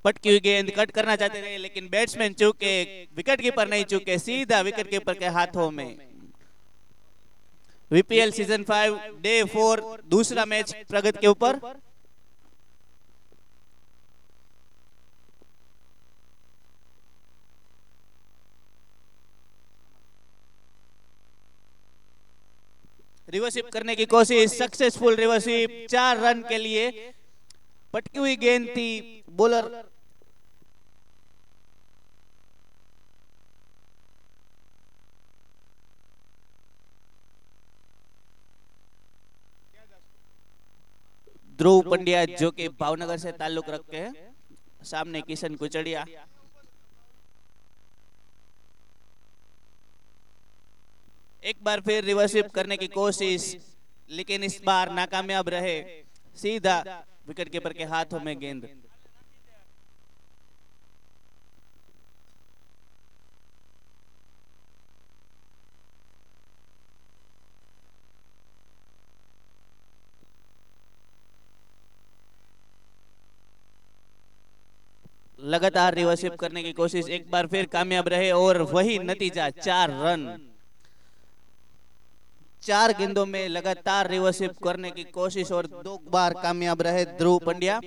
पटकी हुई गेंद कट करना चाहते थे, लेकिन बैट्समैन चूके, विकेट कीपर नहीं चूके, सीधा विकेट कीपर के हाथों में। वीपीएल सीजन 5 डे 4 दूसरा मैच प्रगति के ऊपर। रिवर्सिप करने की कोशिश, सक्सेसफुल रिवर्सिप, 4 रन के लिए। पटकी हुई गेंद थी, बॉलर ध्रुव पंड्या जो कि भावनगर से ताल्लुक रखते हैं, सामने किशन कुचड़िया। एक बार फिर रिवर्सिप करने की कोशिश, लेकिन इस बार नाकामयाब रहे, सीधा विकेट कीपर के हाथों में गेंद। लगातार रिवर्सिप करने की कोशिश, एक बार फिर कामयाब रहे और वही नतीजा, 4 रन। 4 गेंदों में लगातार रिवर्सिप करने की कोशिश और 2 बार कामयाब रहे ध्रुव पंड्या।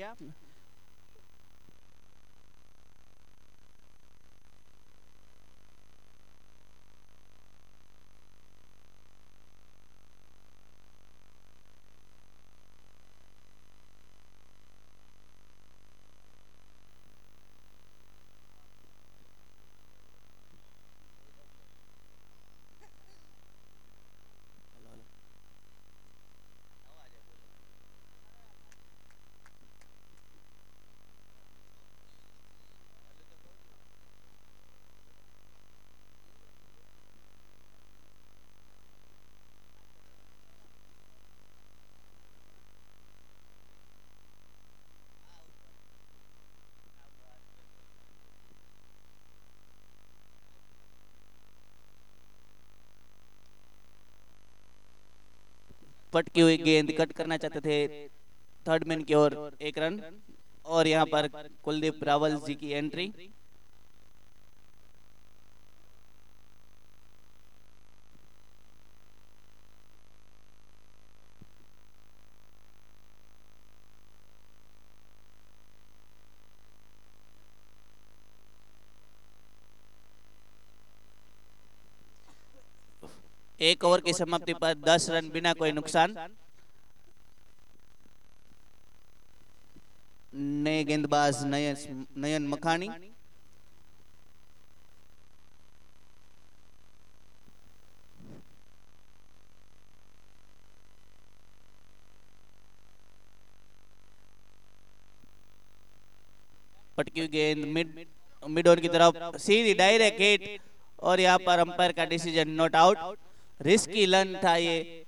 पटकी हुई गेंद कट करना चाहते थे, थर्ड मैन की ओर 1 रन। और यहाँ पर कुलदीप रावल जी की एंट्री। एक ओवर की समाप्ति पर 10 रन बिना कोई नुकसान। नए गेंदबाज नयन मखानी। पटकी गेंद मिड ऑन की तरफ, सीधी डायरेक्ट हिट। और यहाँ पर अंपायर का decision not out. Risky run था ये।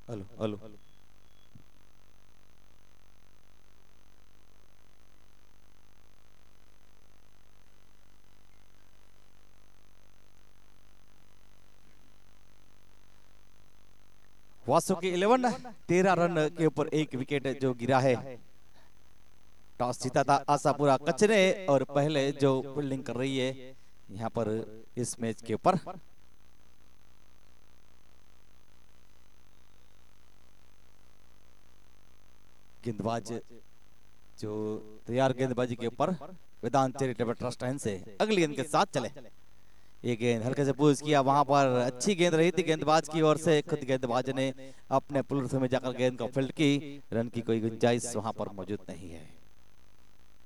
Hello hello. वासुकी 11 13 रन के ऊपर एक विकेट जो गिरा है। टॉस जीता था आशापुरा कच्छ ने और पहले जो फील्डिंग कर रही है यहाँ पर इस मैच के ऊपर गेंदबाज जो तैयार गेंदबाजी के ऊपर वेदांत चैरिटेबल ट्रस्ट से अगली गेंद के साथ चले। ये गेंद हल्के से पूछ किया, वहां पर अच्छी गेंद रही थी गेंदबाज की ओर से, खुद गेंदबाज ने अपने पुल में जाकर गेंद को फील्ड की। रन की कोई गुंजाइश वहां पर मौजूद नहीं है।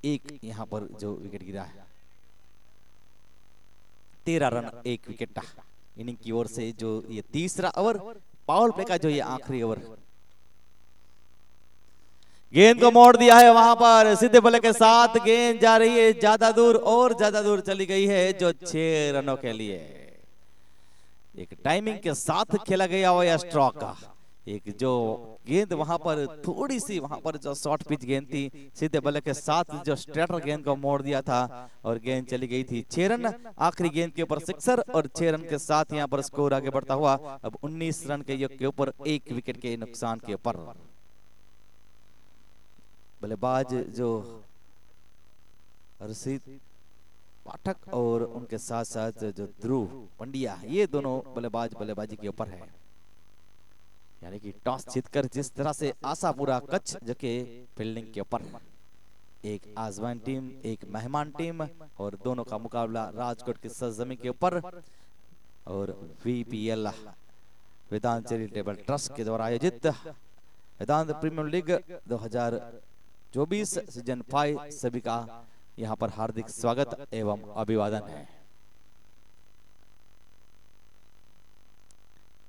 एक यहाँ पर जो विकेट गिरा है 13 रन एक विकेट इनिंग की ओर से। जो ये तीसरा ओवर पावर प्ले का जो ये आखिरी ओवर, गेंद को मोड़ दिया है वहां पर सीधे बल्ले के साथ गेंद जा रही है ज्यादा दूर और ज्यादा दूर चली गई है जो 6 रनों के लिए। एक टाइमिंग के साथ खेला गया हुआ स्ट्रोक का एक जो गेंद वहां पर थोड़ी सी वहां पर जो शॉर्ट पिच गेंद थी सीधे बल्ले के साथ जो स्ट्रेटर गेंद को मोड़ दिया था और गेंद चली गई थी 6 रन। आखिरी गेंद के ऊपर सिक्सर और 6 रन के साथ यहां पर स्कोर आगे बढ़ता हुआ अब 19 रन के ऊपर एक विकेट के नुकसान के ऊपर। बल्लेबाज जो हर्षित पाठक और उनके साथ साथ जो ध्रुव पंड्या, ये दोनों बल्लेबाज बल्लेबाजी के ऊपर है। यानी कि टॉस जीतकर जिस तरह से आशापुरा कच्छ जो के फील्डिंग के ऊपर, एक आजमान टीम एक मेहमान टीम और दोनों का मुकाबला राजकोट की सरजमी के ऊपर और वीपीएल वेदांत चैरिटेबल ट्रस्ट के द्वारा आयोजित वेदांत प्रीमियर लीग 2024 सीजन 5 सभी का यहाँ पर हार्दिक स्वागत एवं अभिवादन है।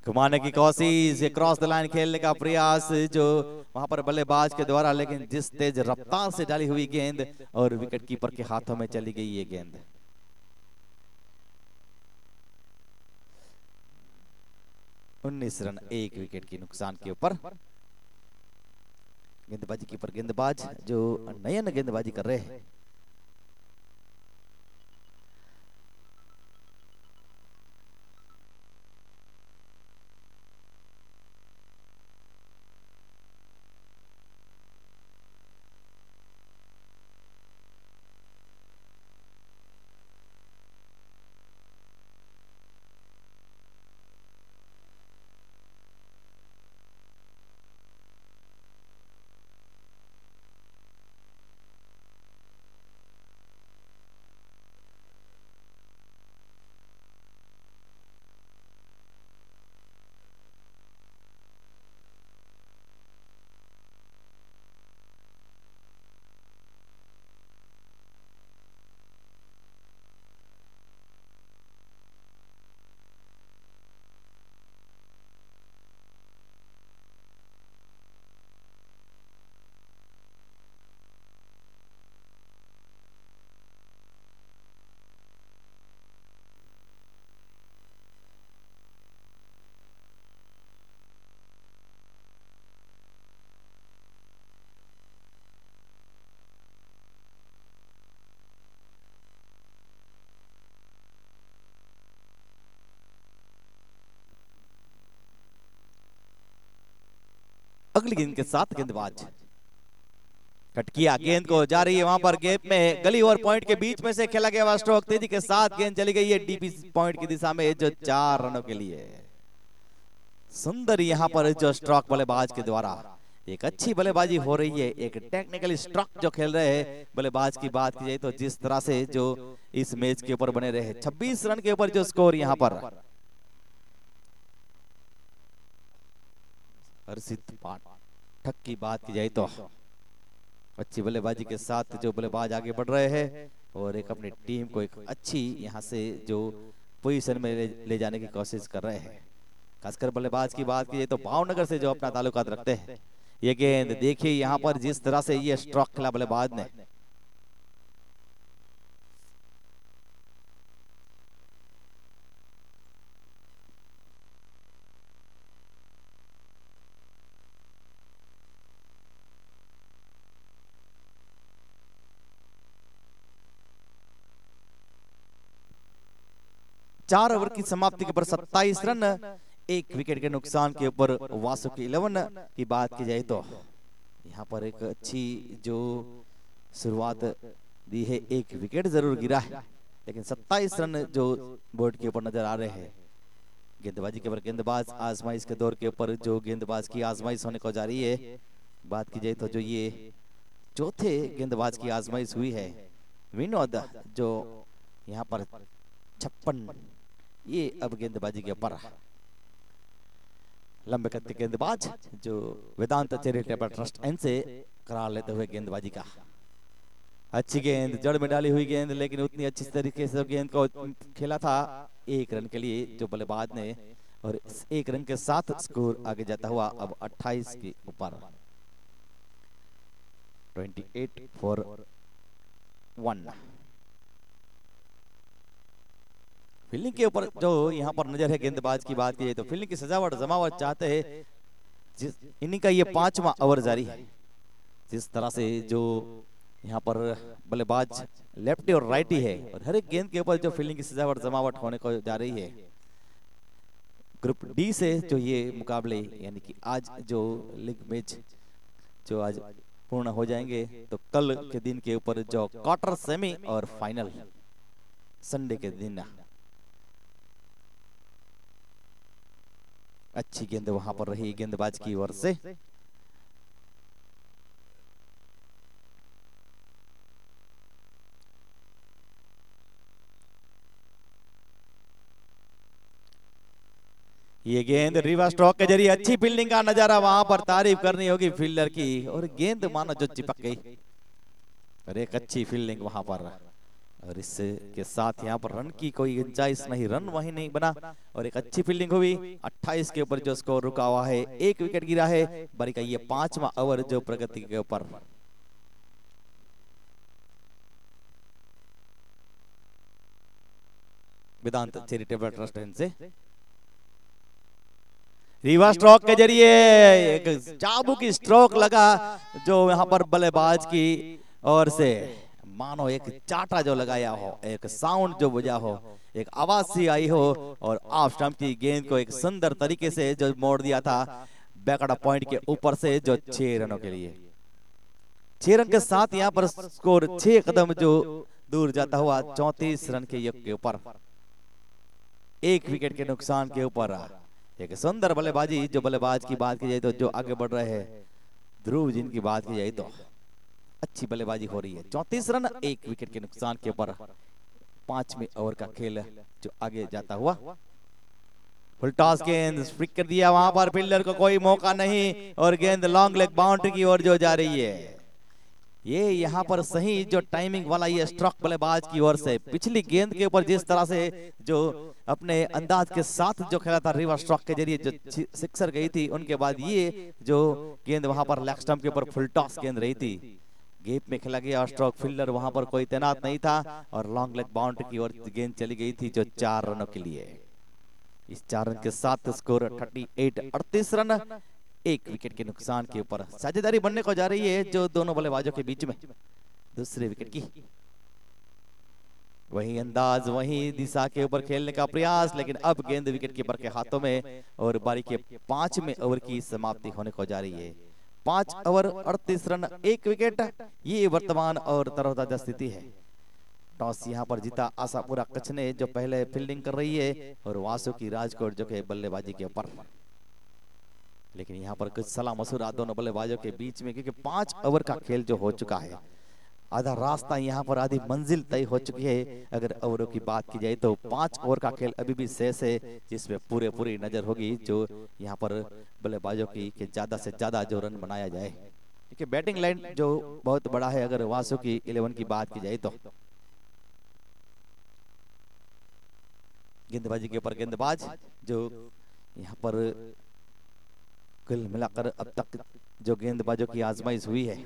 घुमाने की कोशिश, क्रॉस द लाइन खेलने का प्रयास जो वहां पर बल्लेबाज के द्वारा, लेकिन जिस तेज रफ्तार से डाली हुई गेंद और विकेट कीपर के हाथों में चली गई ये गेंद। उन्नीस रन एक विकेट की नुकसान के ऊपर। गेंदबाजी कीपर गेंदबाज जो नयन गेंदबाजी कर रहे हैं। अगली गेंद के साथ गेंदबाज कट किया, गेंद को जा रही है वहां पर गैप में गली और पॉइंट के बीच में से खेला गया हुआ स्ट्रोक, तेजी के साथ गेंद चली गई है डीपी पॉइंट की दिशा में जो 4 रनों के लिए। सुंदर यहां पर जो स्ट्रोक बल्लेबाज के द्वारा एक अच्छी बल्लेबाजी हो रही है, एक टेक्निकल स्ट्रोक जो खेल रहे हैं बल्लेबाज की बात की जाए तो जिस तरह से जो इस मैच के ऊपर बने रहे 26 रन के ऊपर जो स्कोर यहां पर। हर्षित पाठक की बात की जाए तो अच्छी बल्लेबाजी के साथ जो बल्लेबाज आगे बढ़ रहे हैं और एक अपनी टीम को एक अच्छी यहां से जो पोजीशन में ले जाने की कोशिश कर रहे हैं। खासकर बल्लेबाज की बात की जाए तो भावनगर से जो अपना ताल्लुकात रखते हैं। ये गेंद देखिए यहां पर जिस तरह से ये स्ट्रोक खेला बल्लेबाज ने, 4 ओवर की समाप्ति के ऊपर 27 रन, 1 विकेट के नुकसान के ऊपर वासुकी 11 की बात की जाए तो यहाँ पर एक अच्छी जो शुरुआत दी है, 1 विकेट जरूर गिरा है लेकिन 27 रन जो बोर्ड के ऊपर नजर आ रहे हैं। गेंदबाजी के ऊपर गेंदबाज आजमाइश के दौर के ऊपर जो गेंदबाज की आजमाइश होने को जा रही है, बात की जाए तो जो ये चौथे गेंदबाज की आजमाइश हुई है विनोद, जो यहाँ पर 56, ये अब गेंदबाजी के ऊपर लंबे कद के गेंदबाज जो वेदांत चैरिटेबल ट्रस्ट एन से करार लेते हुए गेंदबाजी का अच्छी गेंद, जड़ में डाली हुई गेंद, लेकिन उतनी अच्छी तरीके से गेंद को खेला था 1 रन के लिए जो बल्लेबाज ने, और इस 1 रन के साथ स्कोर आगे जाता हुआ अब 28 के ऊपर 28 for 1। फील्डिंग के ऊपर जो यहाँ पर नजर है गेंदबाज की बात की तो फील्डिंग की सजावट जमावट चाहते हैं। जिस इनिंग का ये 5वां ओवर जारी है, जिस तरह से जो यहाँ पर बल्लेबाज लेफ्टी और राइटी है और हर एक गेंद के ऊपर जो फील्डिंग की सजावट जमावट होने को जा रही है। ग्रुप डी से जो ये मुकाबले यानी कि आज जो लीग मैच जो आज पूर्ण हो जाएंगे तो कल के दिन के ऊपर जो क्वार्टर, सेमी और फाइनल संडे के दिन। अच्छी गेंद वहां पर रही गेंदबाज की ओर से, ये गेंद रिवर्स स्ट्रोक के जरिए अच्छी फील्डिंग का नजारा, वहां पर तारीफ करनी होगी फील्डर की, और गेंद मानो जो चिपक गई और एक अच्छी फील्डिंग वहां पर, और इससे के साथ यहाँ पर रन की कोई गुंजाइश नहीं, रन वहीं नहीं बना और एक अच्छी फील्डिंग हुई। 28 के ऊपर जो स्कोर रुका हुआ है, 1 विकेट गिरा है। बारी का ये 5वां ओवर जो प्रगति के ऊपर वेदांत चैरिटेबल ट्रस्ट से रिवर्स स्ट्रोक के जरिए एक चाबू की स्ट्रोक लगा जो यहाँ पर बल्लेबाज की ओर से मानो एक चाटा जो लगाया हो, एक साउंड जो बजा हो, एक आवाज सी आई हो और ऑफ स्टंप की गेंद को एक सुंदर तरीके से जो मोड़ दिया था बैकड़ा पॉइंट के ऊपर से जो 6 रनों के लिए। 6 रन के साथ यहाँ पर स्कोर 6 कदम जो दूर जाता हुआ 34 रन के योग के ऊपर 1 विकेट के नुकसान के ऊपर एक सुंदर बल्लेबाजी। जो बल्लेबाज की बात की जाए तो जो आगे बढ़ रहे हैं ध्रुव, जिनकी बात की जाए तो अच्छी बल्लेबाजी हो रही है। 34 रन 1 विकेट के नुकसान के ऊपर 5वें ओवर का खेल जो आगे जाता हुआ। फुल टॉस गेंद स्ट्रिक कर दिया, वहां पर फील्डर को कोई मौका नहीं और गेंद लॉन्ग लेग बाउंड्री की ओर जो जा रही है। ये यहाँ पर सही जो टाइमिंग वाला ये स्ट्रोक बल्लेबाज की ओर से, पिछली गेंद के ऊपर जिस तरह से जो अपने अंदाज के साथ जो खेला था रिवर्स स्ट्रोक के जरिए जो सिक्सर गई थी, उनके बाद ये जो गेंद वहां पर लेग स्टंप के ऊपर फुल टॉस गेंद रही थी, गैप में खेला गया स्ट्रोक, फील्डर वहां पर कोई तैनात नहीं था और लॉन्ग लेग बाउंड्री की ओर गेंद चली गई थी जो 4 रनों के लिए। इस 4 रन के साथ स्कोर 38 रन 1 विकेट के नुकसान के ऊपर साझेदारी बनने को जा रही है जो दोनों बल्लेबाजों के बीच में दूसरे विकेट की। वही अंदाज वही दिशा के ऊपर खेलने का प्रयास, लेकिन अब गेंद विकेट कीपर के हाथों में और बारी के 5वें ओवर की समाप्ति होने को जा रही है। 5 ओवर 38 रन 1 विकेट, ये वर्तमान और तरोताजा स्थिति है। टॉस यहाँ पर जीता आशापुरा कच्छ ने जो पहले फील्डिंग कर रही है और वासुकी राजकोट जो के बल्लेबाजी के ऊपर। लेकिन यहाँ पर कुछ सलाह मशूरा दोनों बल्लेबाजों के बीच में, क्योंकि 5 ओवर का खेल जो हो चुका है, आधा रास्ता यहाँ पर आधी मंजिल तय हो चुकी है। अगर ओवरों की बात की जाए तो 5 ओवर का खेल अभी भी शेष है, जिसमें पूरी नजर होगी जो यहाँ पर बल्लेबाजों की कि ज्यादा से ज्यादा जो रन बनाया जाए, क्योंकि बैटिंग लाइन जो बहुत बड़ा है। अगर वासुकी 11 की बात की जाए तो गेंदबाजी के ऊपर गेंदबाज जो यहाँ पर कुल मिलाकर अब तक जो गेंदबाजों की आजमाइश हुई है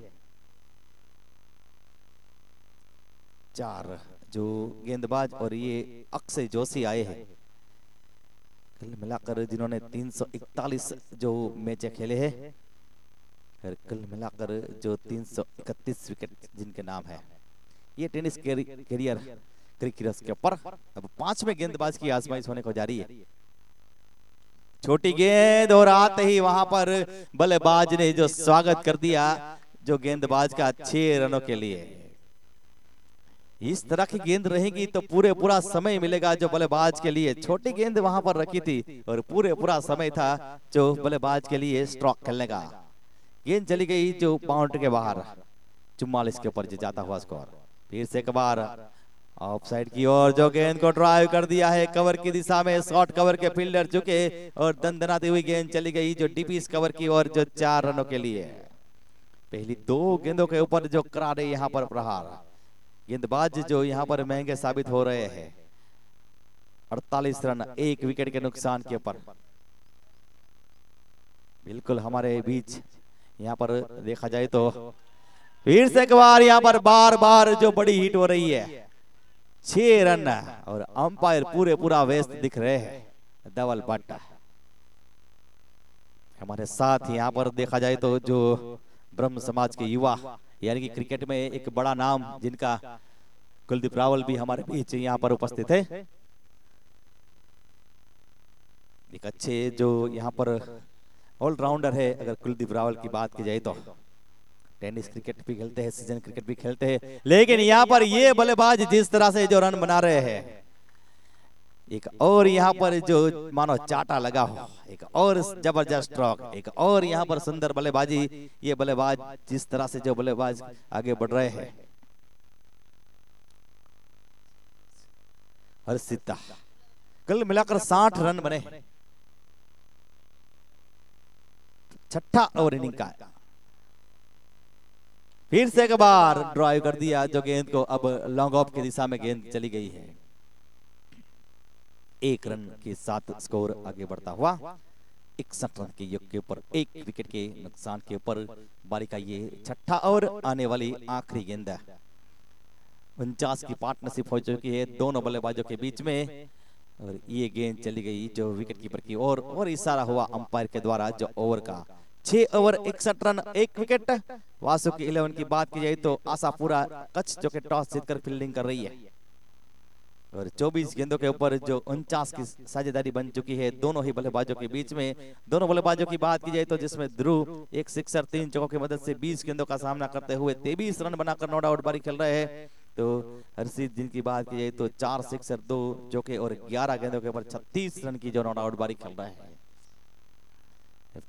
4 जो गेंदबाज और ये अक्षय जोशी आए हैं, कुल मिलाकर जिन्होंने 341 जो मैच खेले हैं, कुल मिलाकर जो 331 विकेट जिनके नाम है। ये टेनिस कैरियर क्रिकेट के ऊपर। अब 5वें गेंदबाज की आजमाइश होने को जा रही है। छोटी गेंद और आते ही वहां पर बल्लेबाज ने जो स्वागत कर दिया जो गेंदबाज का 6 रनों के लिए। इस तरह की गेंद रहेगी तो पूरा समय मिलेगा जो बल्लेबाज के लिए। छोटी गेंद वहां पर रखी थी और पूरा समय था जो बल्लेबाज के लिए स्ट्रोक खेलने का। गेंद चली गई जो बाउंड्री के बाहर, 44 के ऊपर जाता हुआ स्कोर। फिर से एक बार ऑफ साइड की ओर जो गेंद को ड्राइव कर दिया है कवर की दिशा में। शॉर्ट कवर के फील्डर चुके और दंदनाती हुई गेंद चली गई जो डीपीस कवर की ओर जो 4 रनों के लिए। पहली 2 गेंदों के ऊपर जो करारे यहाँ पर प्रहार। गेंदबाज जो यहाँ पर महंगे साबित हो रहे हैं। 48 रन 1 विकेट के नुकसान के ऊपर। बिल्कुल हमारे बीच यहाँ पर देखा जाए तो फिर से एक बार यहाँ पर बार जो बड़ी हिट हो रही है। 6 रन और अंपायर पूरा व्यस्त दिख रहे हैं। डबल बट हमारे साथ यहाँ पर देखा जाए तो जो ब्रह्म समाज के युवा यानी कि क्रिकेट में एक बड़ा नाम जिनका कुलदीप रावल भी हमारे बीच यहाँ पर उपस्थित है। एक अच्छे जो यहाँ पर ऑलराउंडर है अगर कुलदीप रावल की बात की जाए तो। टेनिस क्रिकेट भी खेलते हैं, सीजन क्रिकेट भी खेलते हैं, लेकिन यहाँ पर ये बल्लेबाज जिस तरह से जो रन बना रहे हैं, एक और यहाँ पर जो मानो चाटा लगा हो, एक और जबरदस्त स्ट्रोक, एक और यहाँ पर सुंदर बल्लेबाजी। ये बल्लेबाज जिस तरह से जो बल्लेबाज आगे बढ़ रहे हैं। हर्षिता कल मिलाकर 60 रन बने। 6ठा ओवर इनिंग का। फिर से एक बार ड्राइव कर दिया जो गेंद को अब लॉन्ग ऑफ की दिशा में गेंद चली गई है। 1 रन के साथ स्कोर आगे बढ़ता हुआ 61 रन के योग के ऊपर 1 विकेट के नुकसान के ऊपर। बारी का ये 6ठा ओवर आने वाली आखिरी गेंद। 49 की पार्टनरशिप हो चुकी है दोनों बल्लेबाजों के बीच में और ये गेंद चली गई जो विकेट कीपर की ओर और इशारा हुआ अंपायर के द्वारा जो ओवर का। 6 ओवर 61 रन 1 विकेट। वासु की 11 की बात की जाए तो आशापुरा कच्छ जो कि टॉस जीतकर फील्डिंग कर रही है और 24 गेंदों के ऊपर जो 49 की साझेदारी बन चुकी है दोनों ही बल्लेबाजों के बीच में। दोनों बल्लेबाजों की बात की जाए तो जिसमें ध्रुव 1 सिक्सर 3 चौकों की मदद से 20 गेंदों का सामना करते हुए 23 रन बनाकर नॉट आउट बारी खेल रहे हैं। तो हर्षित जिनकी बात की जाए तो 4 सिक्सर 2 चौके और 11 गेंदों के ऊपर 36 रन की जो नॉट आउट बारी खेल रहे हैं।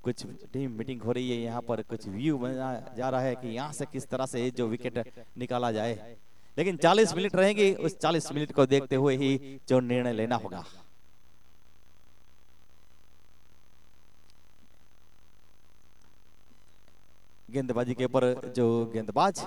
कुछ टीम मीटिंग हो रही है यहाँ पर, कुछ व्यू बना जा रहा है कि यहाँ से किस तरह से जो विकेट निकाला जाए, लेकिन 40 मिनट रहेंगे। उस 40 मिनट को देखते हुए ही जो निर्णय लेना होगा। गेंदबाजी के ऊपर जो गेंदबाज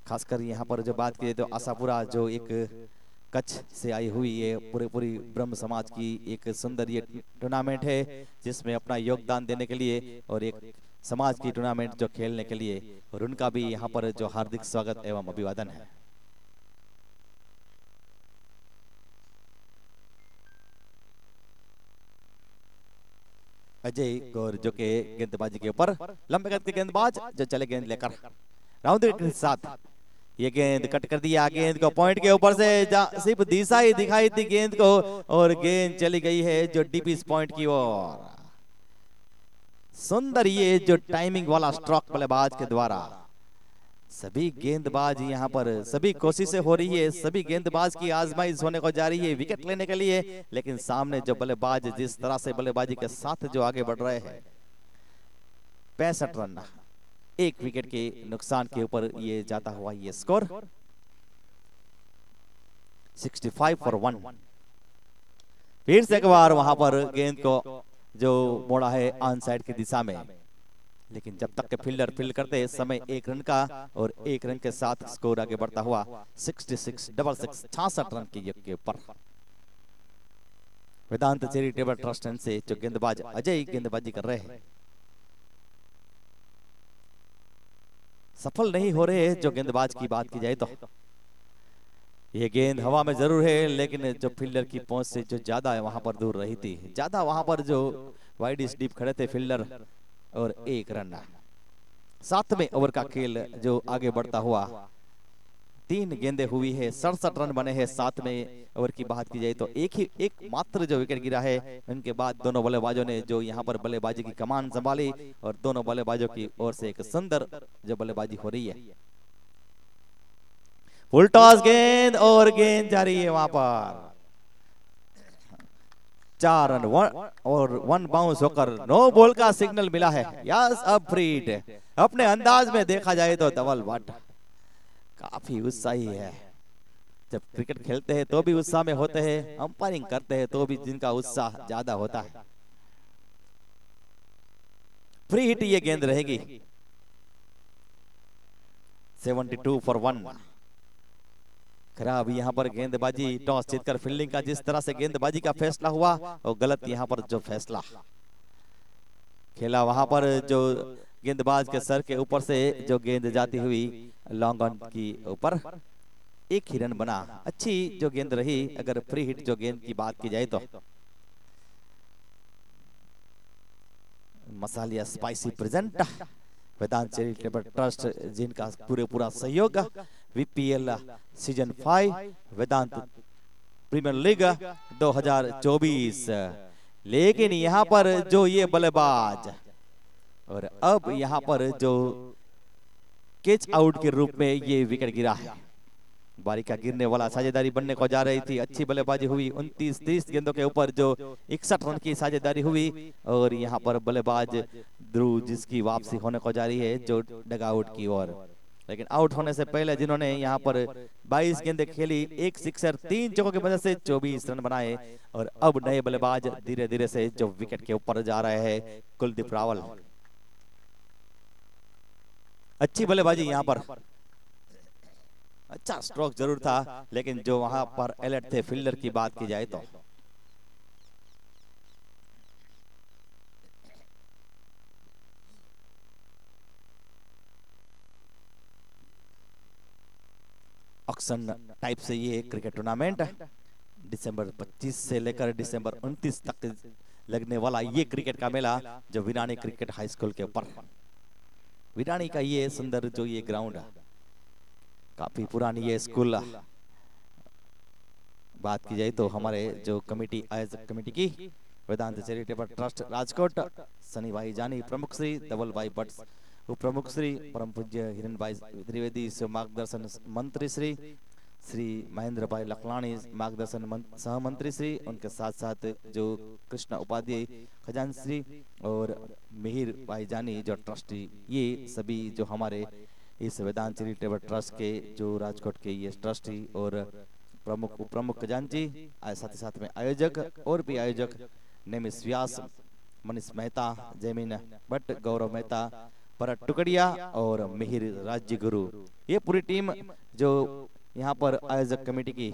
खासकर यहाँ पर जो बात की तो आशापुरा जो एक कच्छ से आई हुई है पूरी ब्रह्म समाज की एक सुंदर ये टूर्नामेंट है जिसमें अपना योगदान देने के लिए और एक समाज की टूर्नामेंट जो खेलने के लिए और उनका भी यहाँ पर जो हार्दिक स्वागत एवं अभिवादन है। अजय गौर जो के गेंदबाजी के ऊपर लंबे कद के गेंदबाज जो चले गेंद लेकर राउंड के साथ ये गेंद कट कर दिया। गेंद को पॉइंट के ऊपर से सिर्फ दिशा ही दिखाई थी गेंद को और गेंद चली गई है जो डीपीस पॉइंट की ओर। सुंदर ये जो टाइमिंग वाला स्ट्रोक बल्लेबाज के द्वारा। सभी गेंदबाज यहाँ पर सभी कोशिशें हो रही है, सभी गेंदबाज की आजमाइश होने को जा रही है विकेट लेने के लिए, लेकिन सामने जो बल्लेबाज जिस तरह से बल्लेबाजी के साथ जो आगे बढ़ रहे हैं। 65 रन 1 विकेट के नुकसान के ऊपर ये जाता हुआ ये स्कोर 65 फॉर 1। फिर से एक बार वहां पर गेंद को जो मोड़ा है ऑन साइड की दिशा में, लेकिन जब तक के फील्डर फील्ड करते समय 1 रन का और 1 रन के साथ स्कोर आगे बढ़ता हुआ 66 रन के योग के ऊपर। वेदांत चैरिटेबल ट्रस्ट से जो गेंदबाज अजय गेंदबाजी कर रहे हैं सफल नहीं हो रहे हैं। जो गेंदबाज की बात की जाए तो ये गेंद हवा में जरूर है, लेकिन जो फील्डर की पहुंच से जो ज्यादा है वहां पर दूर रही थी, ज्यादा वहां पर जो वाइड स्टीप खड़े थे फील्डर और 1 रन। 7वें ओवर का खेल जो आगे बढ़ता हुआ 3 गेंदें हुई है, 67 रन बने हैं। 7वें ओवर की बात की जाए तो एक मात्र जो विकेट गिरा है। उनके बाद दोनों बल्लेबाजों ने जो यहाँ पर बल्लेबाजी की कमान संभाली और दोनों बल्लेबाजों की ओर से एक सुंदर जो बल्लेबाजी हो रही है। फुल टॉस गेंद और गेंद जा रही है वहां पर 4 रन और 1 बाउंस होकर नो बॉल का सिग्नल मिला है। यस, अब फ्री हिट। अपने अंदाज में देखा जाए तो धवल भट्ट काफी उत्साही है। जब क्रिकेट खेलते हैं तो भी उत्साह में होते हैं, अंपायरिंग करते हैं तो भी जिनका उत्साह ज्यादा होता है। फ्री हिट ये गेंद रहेगी। 72 फॉर 1। खराब यहाँ पर गेंदबाजी, टॉस जीतकर फील्डिंग का जिस तरह से गेंदबाजी का फैसला हुआ और गलत यहाँ पर जो फैसला खेला, वहां पर जो गेंदबाज के सर के ऊपर से जो गेंद जाती हुई लॉन्ग ऑन की ऊपर 1 ही रन बना। अच्छी जो गेंद रही अगर फ्री हिट जो गेंद की बात की जाए तो। मसालिया स्पाइसी प्रेजेंट वेदांत चैरिटेबल ट्रस्ट जिनका पूरा सहयोग, वीपीएल सीजन 5 वेदांत प्रीमियर लीग 2024। लेकिन यहाँ पर जो ये बल्लेबाज और अब यहाँ पर जो कैच आउट के रूप में ये विकेट गिरा है। बारी का गिरने वाला साझेदारी बनने को जा रही थी। अच्छी बल्लेबाजी हुई। 29-30 गेंदों के ऊपर जो 61 रन की साझेदारी हुई और यहाँ पर बल्लेबाज ध्रुव जिसकी वापसी होने को जा रही है जो डगआउट की ओर। लेकिन आउट होने से पहले जिन्होंने यहाँ पर 22 गेंदें खेली, 1 सिक्सर 3 चौकों की मदद से 24 रन बनाए और अब नए बल्लेबाज धीरे धीरे से जो विकेट के ऊपर जा रहे हैं कुलदीप रावल। अच्छी बल्लेबाजी यहाँ पर, अच्छा स्ट्रोक जरूर था लेकिन जो वहां पर अलर्ट थे फील्डर की बात की जाए तो। ऑक्शन टाइप से ये क्रिकेट टूर्नामेंट दिसंबर 25 से लेकर दिसंबर 29 तक लगने वाला ये क्रिकेट का मेला जो वीरानी क्रिकेट हाई स्कूल के ऊपर। वीरानी का ये सुंदर जो ये ग्राउंड है, काफी पुरानी ये स्कूल। बात की जाए तो हमारे जो कमेटी आयोजक कमेटी की वेदांत चैरिटेबल ट्रस्ट राजकोट, सनी भाई जानी प्रमुख श्री, धवल भाई भट्ट उप प्रमुख श्री, परम पूज्य हिरण भाई त्रिवेदी मार्गदर्शन मंत्री श्री, श्री महेंद्र भाई लखलानी मार्गदर्शन सहमंत्री श्री, उनके साथ साथ जो कृष्ण उपाध्याय खजान श्री और मिहिर भाई जानी जो ट्रस्टी, ये सभी जो हमारे इस वेदांत चैरिटेबल ट्रस्ट के जो राजकोट के ये ट्रस्टी और प्रमुख उप प्रमुख खजांची, साथ ही साथ में आयोजक और भी आयोजक नेमिस व्यास, मनीष मेहता, जैमिन भट्ट, गौरव मेहता, भरत टुकड़िया और मिहिर राज्य गुरु, ये पूरी टीम जो यहाँ पर आयोजक कमेटी की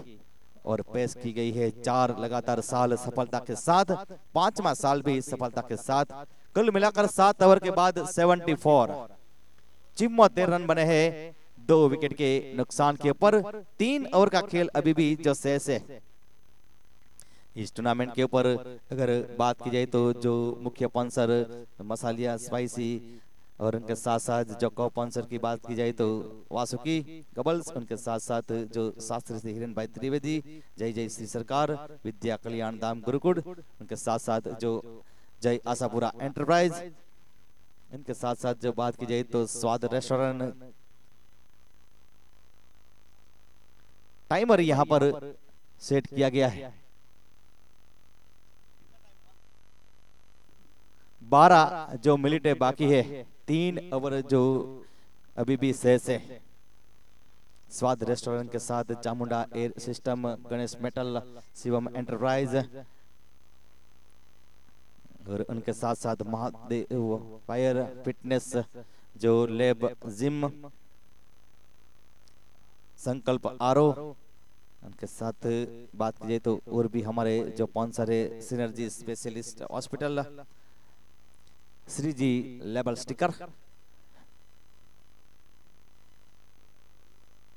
और पेश की गई है। 4 लगातार साल सफलता के साथ, 5वां साल भी सफलता के साथ। कुल मिलाकर 7 ओवर के बाद 74 74 रन बने हैं 2 विकेट के नुकसान के ऊपर। 3 ओवर का खेल अभी भी जो शेष है इस टूर्नामेंट के ऊपर। अगर बात की जाए तो जो मुख्य स्पॉन्सर मसालिया स्पाइसी और उनके साथ साथ जो को स्पॉन्सर की बात की जाए तो वासुकी कबल्स, उनके साथ साथ जो शास्त्री श्री हिरण भाई त्रिवेदी, जय जय श्री सरकार, विद्या कल्याण धाम गुरुकुल, उनके साथ साथ जो जय आशापुरा एंटरप्राइज, इनके साथ साथ जो बात की जाए तो स्वाद रेस्टोरेंट। टाइमर यहाँ पर सेट किया गया है। 12 जो मिनटें बाकी है, 3 ओवर जो अभी भी शेष है। स्वाद रेस्टोरेंट के साथ Chamunda air system, Ganesh metal, Shivam enterprise और उनके साथ साथ महादेव फायर फिटनेस जो लैब जिम, संकल्प आरो, उनके साथ बात की जाए तो और भी हमारे जो स्पॉन्सर है सिनर्जी स्पेशलिस्ट हॉस्पिटल, श्री जी लेबल स्टिकर,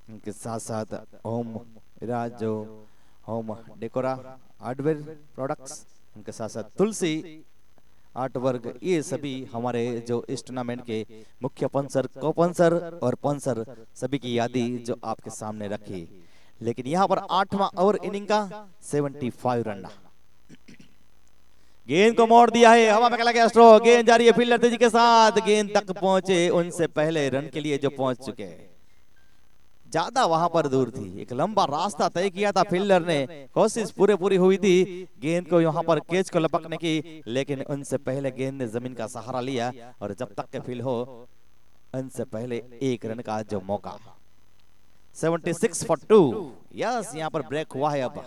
उनके साथ साथ होम राज जो होम डेकोरा हार्डवेयर प्रोडक्ट्स, उनके साथ साथ तुलसी 8 वर्ग, ये सभी हमारे जो इस टूर्नामेंट के मुख्य पंसर, को पंसर और पंसर सभी की यादी जो आपके सामने रखी। लेकिन यहाँ पर 8वां ओवर इनिंग का 75 रन। गेंद को मोड़ दिया है, हवा में लगा स्ट्रोक, गेंद जा रही है फील्डर तेजी के साथ, गेंद तक पहुंचे उनसे पहले रन के लिए जो पहुंच चुके हैं। ज्यादा वहां पर दूर थी, एक लंबा रास्ता तय किया था फील्डर ने, कोशिश पूरी हुई थी गेंद को यहाँ पर कैच को लपकने की, लेकिन उनसे पहले गेंद ने जमीन का सहारा लिया और जब तक के फील्ड हो उनसे पहले 1 रन का जो मौका। 76 for 2। यस, यहाँ पर ब्रेक हुआ है। अब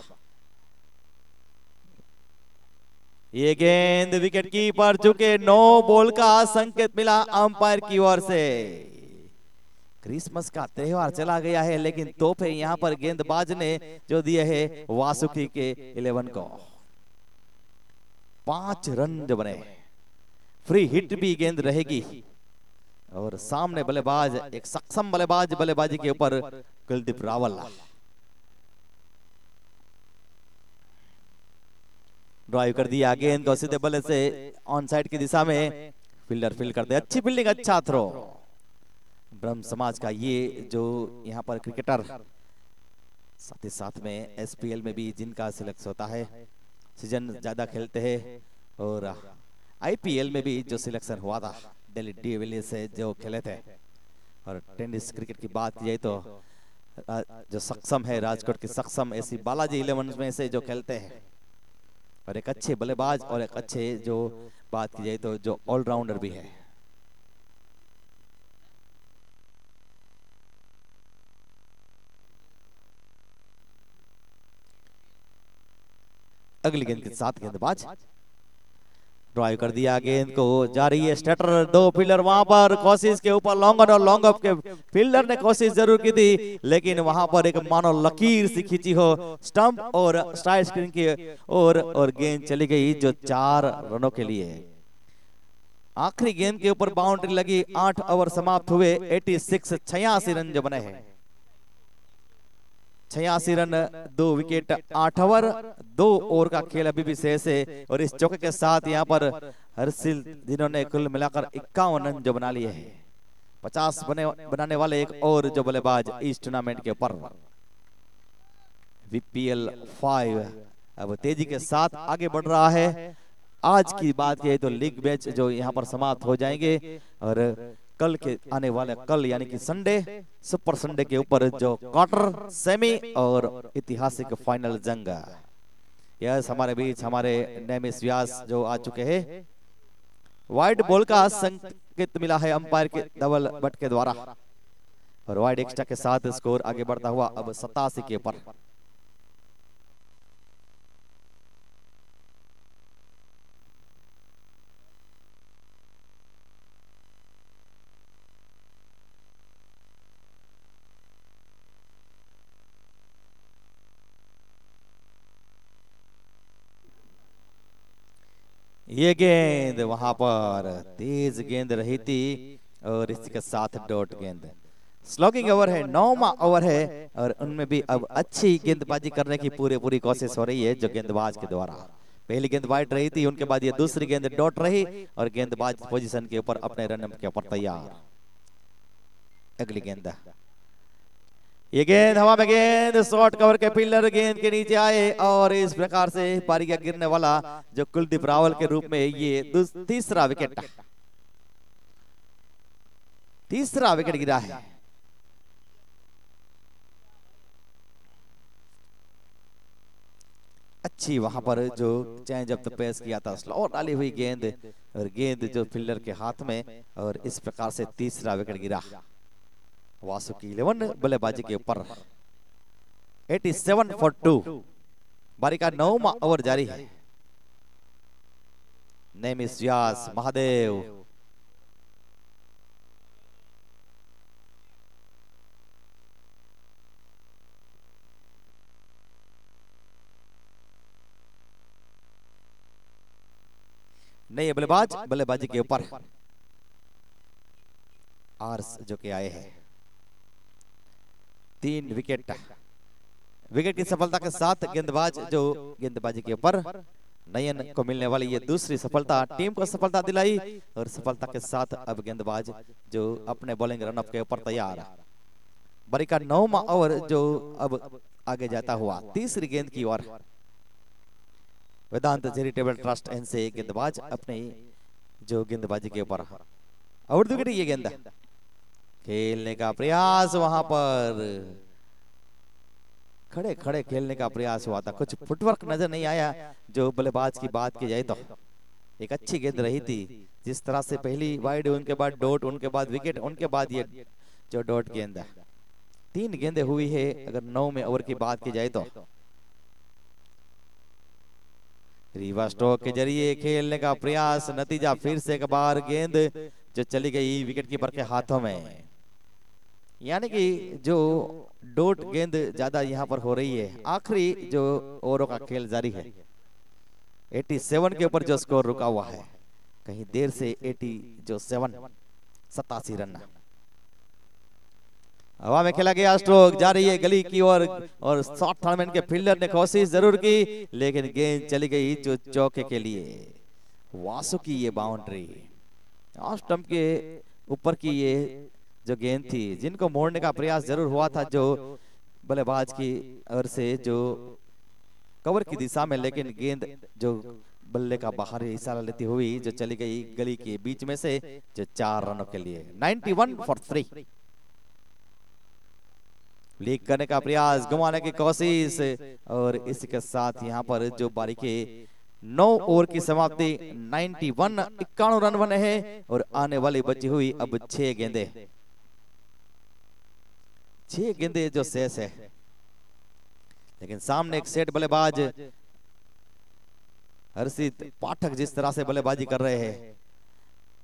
ये गेंद विकेट कीपर चुके, 9 बॉल का संकेत मिला अंपायर की ओर से। क्रिसमस का त्योहार चला गया है, लेकिन तोहफे यहाँ पर गेंदबाज ने जो दिए हैं वासुकी के 11 को। 5 रन जो बने, फ्री हिट भी गेंद रहेगी और सामने बल्लेबाज एक सक्षम बल्लेबाज, बल्लेबाजी के ऊपर कुलदीप रावल। ड्राइव कर दिया, गेंद को सीधे बल्ले से ऑन साइड की दिशा में फील्डर फील्ड करते, अच्छी फील्डिंग, अच्छा थ्रो। ब्रह्म समाज का ये जो यहाँ पर क्रिकेटर, साथ ही साथ में एसपीएल में भी जिनका सिलेक्ट होता है, सीजन ज्यादा खेलते हैं, और आईपीएल में भी जो सिलेक्शन हुआ था दिल्ली डेविलियर्स से जो खेले थे। और टेनिस क्रिकेट की बात की जाए तो जो सक्षम है राजकोट की सक्षम ऐसी बालाजी 11 में से जो खेलते हैं, और एक अच्छे बल्लेबाज और एक अच्छे जो बात की जाए तो जो ऑलराउंडर भी है। अगली गेंद के साथ गेंदबाज ड्राइव कर दिया, गेंद को जा रही है स्टेटर, 2 फील्डर वहां पर, कोशिश के ऊपर लॉन्ग ऑन और लॉन्ग ऑफ के फील्डर ने कोशिश जरूर की थी, लेकिन वहां पर एक मानो लकीर सी खींची हो स्टंप और स्ट्राइक स्क्रीन की और गेंद चली गई जो 4 रनों के लिए। आखिरी गेंद के ऊपर बाउंड्री लगी, 8 ओवर समाप्त हुए, 86 रन जो बने हैं। 86 रन, 2 विकेट, 8 ओवर, 2 ओवर का खेल अभी भी शेष है। और इस चौके के साथ यहाँ पर हर्षिल जिन्होंने कुल मिलाकर 51 रन जो बना लिए हैं। 50 बनाने वाले एक और जो बल्लेबाज इस टूर्नामेंट के ऊपर। VPL 5 अब तेजी के साथ आगे बढ़ रहा है। आज की बात की तो लीग मैच जो यहाँ पर समाप्त हो जाएंगे, और कल के आने वाले कल यानी कि संडे, सुपर संडे के ऊपर जो क्वार्टर, सेमी और ऐतिहासिक फाइनल जंग। यस, हमारे बीच हमारे नेमिस व्यास जो आ चुके हैं। वाइड बॉल का संकेत मिला है अंपायर के डबल बट के द्वारा, और वाइड एक्स्ट्रा के साथ स्कोर आगे बढ़ता हुआ अब 87 के ऊपर। ये गेंद वहां पर तेज गेंद रही थी, और इसके साथ डॉट गेंद। स्लॉगिंग ओवर है, 9वां ओवर है, और उनमें भी अब अच्छी गेंदबाजी करने की पूरी कोशिश हो रही है जो गेंदबाज के द्वारा। पहली गेंद वाइड रही थी, उनके बाद ये दूसरी गेंद डॉट रही, और गेंदबाज पोजीशन के ऊपर अपने रन के ऊपर तैयार। अगली गेंद, ये गेंद हवा में, गेंद शॉर्ट कवर के फील्डर गेंद के नीचे आए, और इस प्रकार से पारी का गिरने वाला जो कुलदीप रावल के रूप में ये तीसरा विकेट गिरा है। अच्छी वहां पर जो चेंज ऑफ द पेस किया था, स्लो डाली हुई गेंद, और गेंद जो फील्डर के हाथ में, और इस प्रकार से तीसरा विकेट गिरा वासुकी 11 बल्लेबाजी के ऊपर। 87 for 2। बारी का 9वां ओवर जारी है। नेमिस व्यास महादेव नए बल्लेबाज बल्लेबाजी के ऊपर आर्स जो के आए हैं। 3 विकेट की सफलता के साथ गेंदबाज जो गेंदबाजी के ऊपर नयन को मिलने वाली ये दूसरी सफलता टीम को सफलता दिलाई और सफलता के साथ अब गेंदबाज जो अपने बॉलिंग रनअप के ऊपर तैयार। बारी का 9वां ओवर जो अब आगे जाता हुआ तीसरी गेंद की ओर। वेदांत चैरिटेबल ट्रस्ट एन से गेंदबाज अपने जो गेंदबाजी के ऊपर आउट विकेट। ये गेंद खेलने का प्रयास, वहां पर खड़े खड़े खेलने का प्रयास हुआ था, कुछ फुटवर्क नजर नहीं आया। जो बल्लेबाज की बात की जाए तो एक अच्छी गेंद रही थी, जिस तरह से पहली वाइड, उनके बाद डॉट, उनके बाद विकेट, उनके बाद ये जो डॉट गेंद है। 3 गेंदें हुई है अगर 9वें ओवर की बात की जाए तो। रिवर्स स्ट्रोक के जरिए खेलने का प्रयास, नतीजा फिर से एक बार गेंद जो चली गई विकेट कीपर के हाथों में। यानी कि जो डॉट गेंद ज्यादा यहाँ पर हो रही है। आखिरी जो ओवरों का खेल जारी है, 87 के ऊपर जो स्कोर रुका हुआ है, कहीं देर से 87 रन हवा में खेला गया। स्ट्रोक जा रही है गली की ओर और शॉर्ट टूर्नामेंट के फील्डर ने कोशिश जरूर की, लेकिन गेंद चली गई जो चौके के लिए। वासु की ये बाउंड्री, ऑफ स्टंप के ऊपर की ये जो गेंद थी, जिनको मोड़ने का प्रयास जरूर हुआ था जो बल्लेबाज की ओर से जो कवर की दिशा में, लेकिन गेंद जो बल्ले का बाहरी हिस्सा लेती हुई जो चली गई गली के बीच में से, जो 4 रनों के लिए। 91 फॉर 3 लीक करने का प्रयास, घुमाने की कोशिश, और इसके साथ यहाँ पर जो बारी के 9 ओवर की समाप्ति 91 रन बने हैं और आने वाली बची हुई अब 6 गेंदे 6 गेंदे जो शेष है। लेकिन सामने एक सेट बल्लेबाज हर्षित पाठक जिस तरह से बल्लेबाजी कर रहे हैं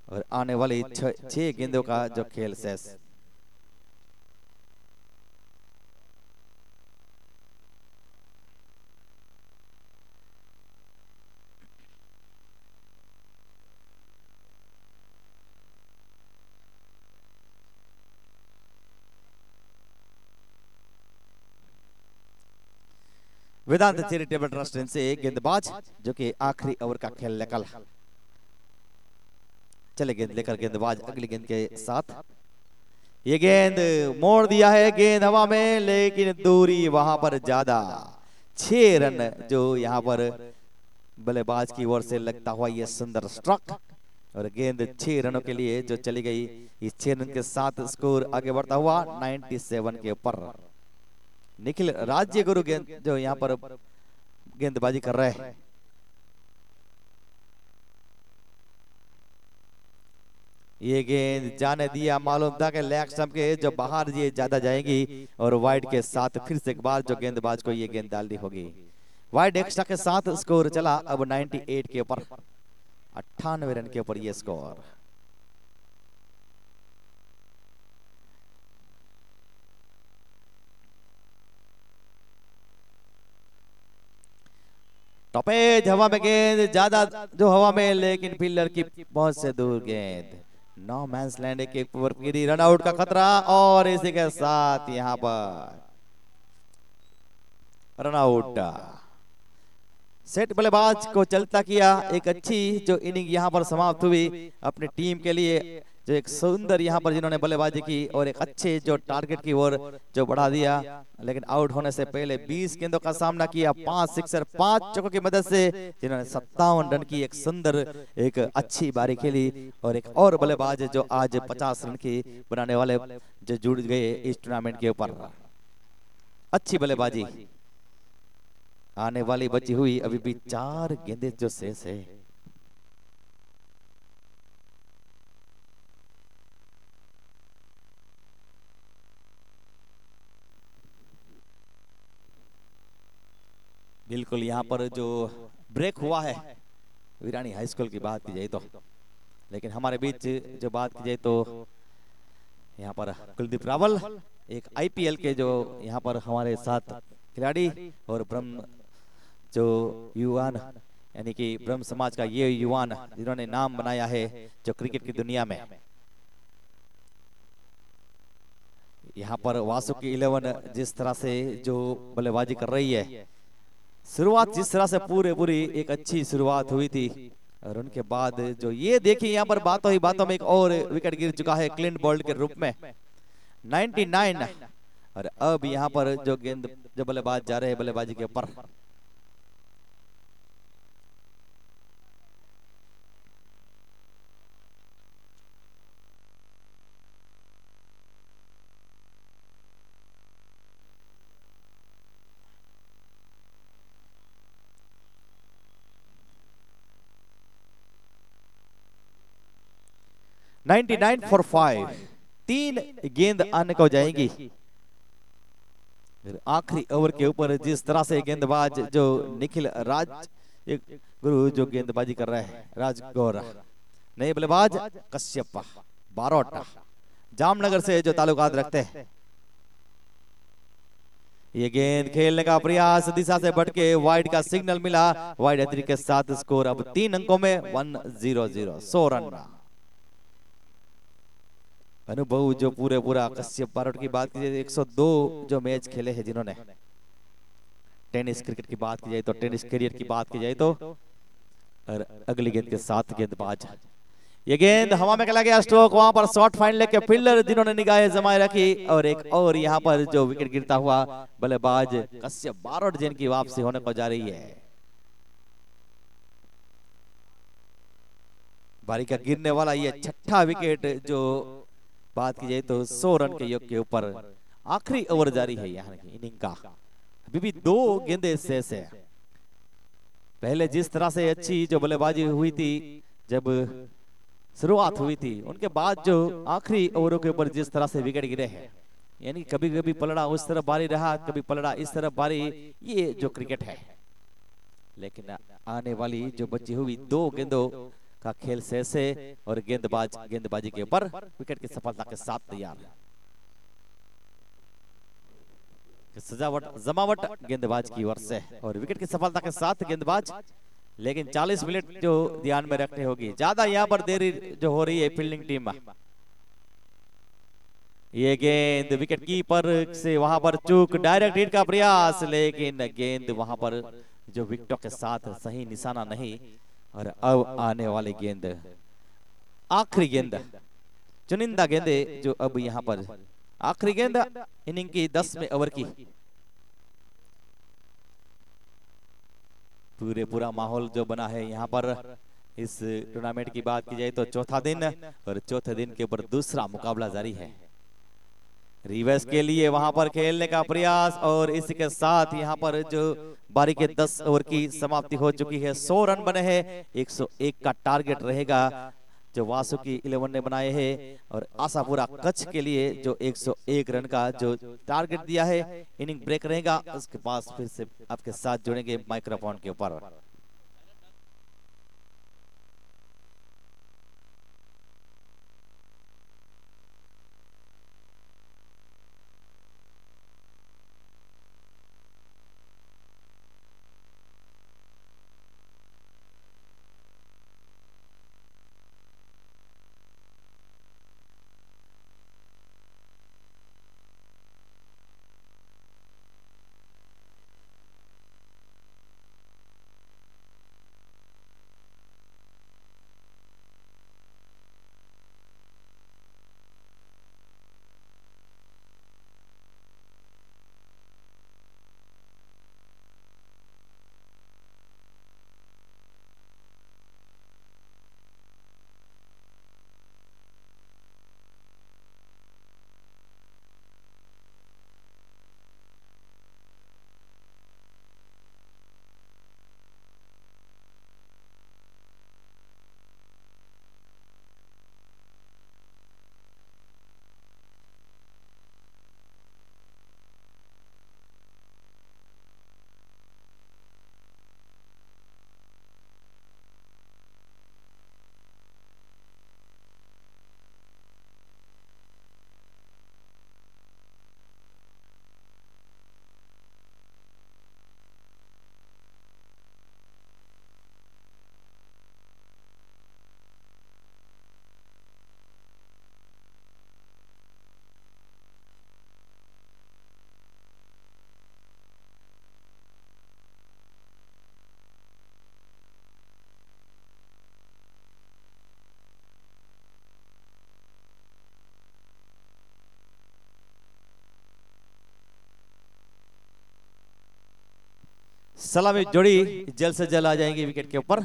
और आने वाली 6 गेंदों का जो खेल शेष। वेदांत चैरिटेबल ट्रस्ट से एक गेंदबाज जो कि आखिरी ओवर का खेल निकल चले। गेंद लेकर गेंदबाज अगली गेंद के साथ, ये गेंद मोड़ दिया है, गेंद हवा में, लेकिन दूरी वहां पर ज्यादा। 6 रन जो यहाँ पर बल्लेबाज की ओर से लगता हुआ ये सुंदर स्ट्रोक, और गेंद 6 रनों के लिए जो चली गई। इस 6 रन के साथ स्कोर आगे बढ़ता हुआ 97 के ऊपर। निखिल राज्य गुरु गेंद जो यहाँ पर गेंदबाजी कर रहे हैं। ये गेंद जाने दिया, मालूम था कि लेग स्टंप के जो बाहर ये ज्यादा जाएगी और वाइड के साथ फिर से एक बार जो गेंदबाज को ये गेंद डालनी होगी। वाइड एक्स्ट्रा के साथ स्कोर चला अब 98 के ऊपर, 98 रन के ऊपर ये स्कोर। टॉपेज हवा में, गेंद ज्यादा जो हवा में, लेकिन फील्डर की बहुत से दूर गेंद। नो मैंस लैंड के ऊपर गिरी, रन आउट का खतरा, और इसी के साथ यहां पर रन आउट। सेट बल्लेबाज को चलता किया, एक अच्छी जो इनिंग यहां पर समाप्त हुई अपनी टीम के लिए। जो एक सुंदर यहाँ पर जिन्होंने बल्लेबाजी की और एक अच्छे जो टारगेट की ओर जो बढ़ा दिया, लेकिन आउट होने से पहले 20 गेंदों का सामना किया, 5 सिक्सर 5 चौकों की मदद से, जिन्होंने 57 रन की एक सुंदर एक अच्छी बारी खेली। और एक और बल्लेबाज जो आज 50 रन की बनाने वाले जो जुड़ गए इस टूर्नामेंट के ऊपर। अच्छी बल्लेबाजी। आने वाली बची हुई अभी भी 4 गेंदें जो शेष है। बिल्कुल यहाँ पर जो ब्रेक हुआ है वीरानी हाई स्कूल की बात की जाए तो, लेकिन हमारे बीच जो बात की जाए तो यहाँ पर कुलदीप रावल एक आईपीएल के जो यहाँ पर हमारे साथ खिलाड़ी और ब्रह्म जो युवान यानी कि ब्रह्म समाज का ये युवान जिन्होंने नाम बनाया है जो क्रिकेट की दुनिया में। यहाँ पर वासुकी 11 जिस तरह से जो बल्लेबाजी कर रही है, शुरुआत जिस तरह से पूरे पूरी एक अच्छी शुरुआत हुई थी, और उनके बाद जो ये देखिए यहाँ पर बातों ही बातों में एक और विकेट गिर चुका है क्लिंट बोल्ट के रूप में 99। और अब यहाँ पर जो गेंद जो बल्लेबाज जा रहे हैं बल्लेबाजी के ऊपर, नाइन फॉर 5, 3 गेंद आने को जाएंगी। आखिरी ओवर के ऊपर जिस तरह से गेंदबाज जो निखिल राज गुरु जो गेंदबाजी कर रहे हैं, राज गौर नए बल्लेबाज कश्यप बारोटा जामनगर से जो ताल्लुकात रखते हैं, ये गेंद खेलने का प्रयास दिशा से बढ़ के वाइड का सिग्नल मिला। वाइड एंट्री के साथ स्कोर अब 3 अंकों में 100, 100 रन। अनुभव जो पूरा कश्यप बारोट की बात की जाए 102 जो मैच खेले हैं जिन्होंने, टेनिस क्रिकेट की बात की जाए तो, टेनिस करियर की बात की जाए तो। और अगली गेंद के साथ गेंदबाज, ये गेंद हवा में चला गया स्ट्रोक, वहां पर शॉट फाइन लेके फील्डर जिन्होंने निगाहें जमाए रखी। और एक और यहाँ पर जो विकेट गिरता हुआ बल्लेबाज कश्यप बारोट जिनकी वापसी होने को जा रही है। बारी का गिरने वाला ये छठा विकेट जो बात की जाए तो 100 रन के योग के ऊपर आखिरी ओवर जारी है यहाँ की इनिंग का। अभी भी 2 गेंदें शेष है। पहले जिस तरह से अच्छी जो बल्लेबाजी हुई थी जब शुरुआत हुई थी, उनके बाद जो आखिरी ओवरों के ऊपर जिस तरह से विकेट गिरे हैं, यानी कभी कभी पलड़ा उस तरफ बारी रहा, कभी पलड़ा इस तरफ बारी, ये जो क्रिकेट है। लेकिन आने वाली जो बची हुई 2 गेंदों का खेल शेष है और गेंदबाज गेंदबाजी के ऊपर विकेट की सफलता के साथ तैयार। सजावट जमावट गेंदबाज की ओर से और विकेट की सफलता के साथ गेंदबाज, लेकिन 40 मिनट जो ध्यान में रखनी होगी, ज्यादा यहाँ पर देरी जो हो रही है फील्डिंग टीम। ये गेंद विकेट कीपर से वहां पर चूक, डायरेक्ट हिट का प्रयास, लेकिन गेंद वहां पर जो विकेटों के साथ सही निशाना नहीं। और अब आने वाली गेंद, आखिरी गेंद, चुनिंदा गेंदे जो अब यहाँ पर आखिरी गेंद इनिंग की 10वें ओवर की। पूरा माहौल जो बना है यहाँ पर इस टूर्नामेंट की बात की जाए तो चौथा दिन, और चौथे दिन के ऊपर दूसरा मुकाबला जारी है। रिवर्स के लिए वहां पर खेलने का प्रयास, और इसके साथ यहाँ पर जो बारी के 10 ओवर की समाप्ति हो चुकी है। 100 रन बने हैं, 101 का टारगेट रहेगा जो वासुकी 11 ने बनाए हैं। और आशापुरा कच्छ के लिए जो 101 रन का जो टारगेट दिया है, इनिंग ब्रेक रहेगा। उसके पास फिर से आपके साथ जुड़ेंगे माइक्रोफोन के ऊपर। सलामी जोड़ी जल्द से जल्द आ जाएंगे विकेट के ऊपर।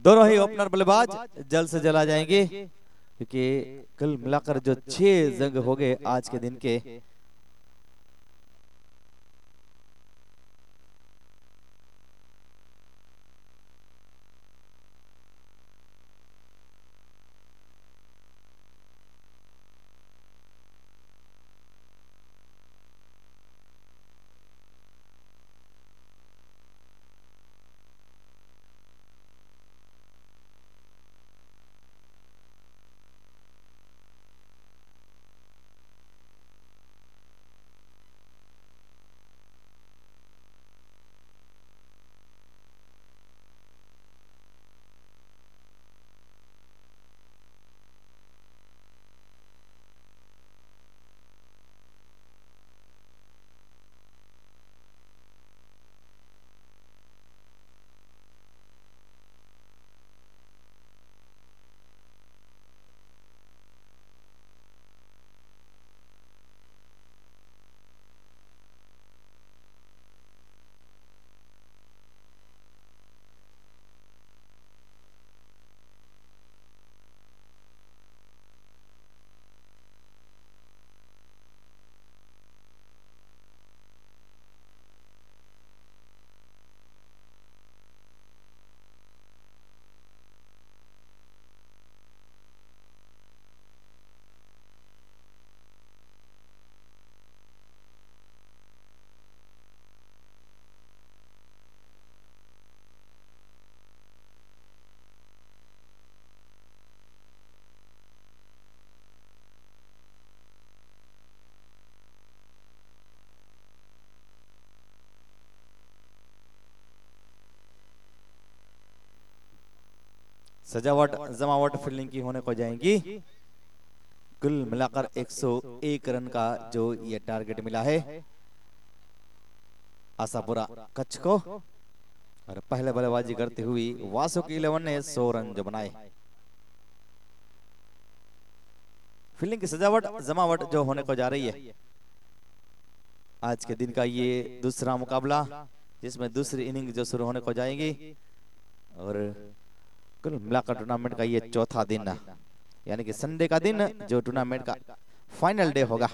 दोनों ही ओपनर बल्लेबाज जल्द से जल्द आ जाएंगे, क्योंकि कल मिलाकर जो 6 जंग हो गए आज के दिन के। सजावट जमावट फील्डिंग की होने को जाएंगी। कुल मिलाकर 101 रन का जो ये टारगेट मिला है आशापुरा कच्छ को, और पहले बल्लेबाजी करते हुए वासुकी 11 ने 100 रन जो बनाए। फील्डिंग की सजावट जमावट जो होने को जा रही है आज के दिन का ये दूसरा मुकाबला, जिसमें दूसरी इनिंग जो शुरू होने को जाएगी, और कुल मिलाकर टूर्नामेंट का ये चौथा दिन, यानी कि संडे का दिन जो टूर्नामेंट का फाइनल डे होगा।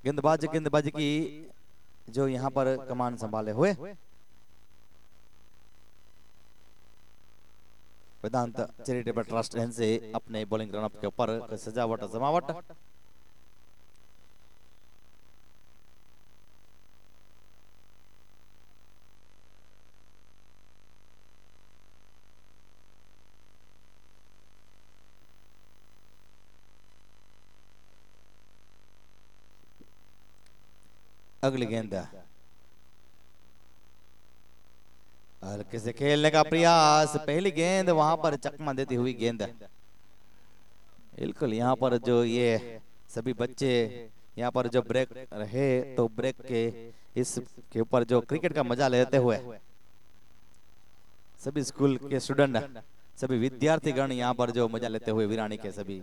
गेंदबाजी की जो यहाँ पर कमान संभाले हुए वेदांत चैरिटेबल ट्रस्ट से अपने बॉलिंग रनअप के ऊपर सजावट जमावट। अगली गेंद हल्के से खेलने का प्रयास, पहली गेंद वहां पर चकमा देती हुई गेंद। बिल्कुल यहाँ पर जो ये सभी बच्चे यहाँ पर जो ब्रेक रहे तो ब्रेक के इस के ऊपर जो क्रिकेट का मजा लेते हुए सभी स्कूल के स्टूडेंट सभी विद्यार्थीगण यहाँ पर जो मजा लेते हुए वीरानी के सभी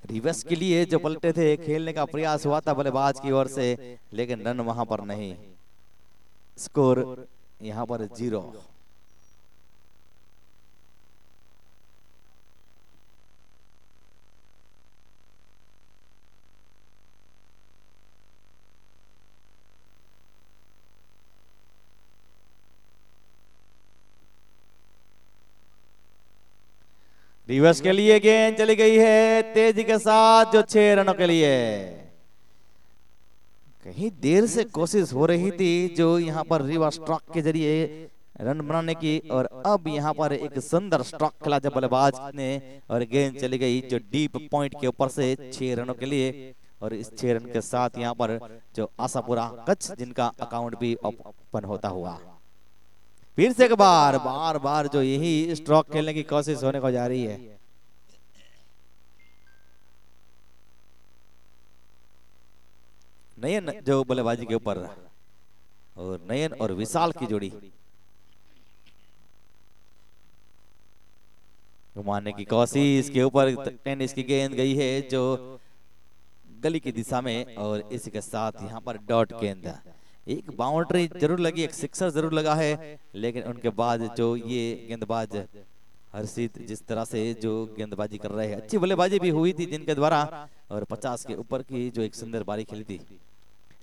रिवर्स के लिए जो पलटे थे, खेलने का प्रयास हुआ था बल्लेबाज की ओर से, लेकिन रन वहां पर नहीं। स्कोर यहाँ पर 0। रिवर्स के लिए गेंद चली गई है तेजी के साथ, जो 6 रनों के लिए। कहीं देर से कोशिश हो रही थी जो यहाँ पर रिवर्स स्ट्रोक के जरिए रन बनाने की, और अब यहाँ पर एक सुंदर स्ट्रोक खेला जब बल्लेबाज ने, और गेंद चली गई जो डीप पॉइंट के ऊपर से 6 रनों के लिए। और इस 6 रन के साथ यहाँ पर जो आशापुरा कच्छ जिनका अकाउंट भी ओपन होता हुआ। फिर से एक बार बार बार जो यही स्ट्रोक खेलने की कोशिश होने को जा रही है। नयन जो बल्लेबाजी के ऊपर, और नयन और विशाल की जोड़ी घुमाने की कोशिश के ऊपर टेनिस की गेंद गई है जो गली की दिशा में, और इसी के साथ यहाँ पर डॉट गेंद। एक बाउंड्री जरूर लगी, एक सिक्सर जरूर लगा है, लेकिन उनके बाद जो ये गेंदबाज हर्षित जिस तरह से जो गेंदबाजी कर रहे हैं, अच्छी बल्लेबाजी भी हुई थी जिनके द्वारा, और 50 के ऊपर की जो एक सुंदर बारी खेली थी।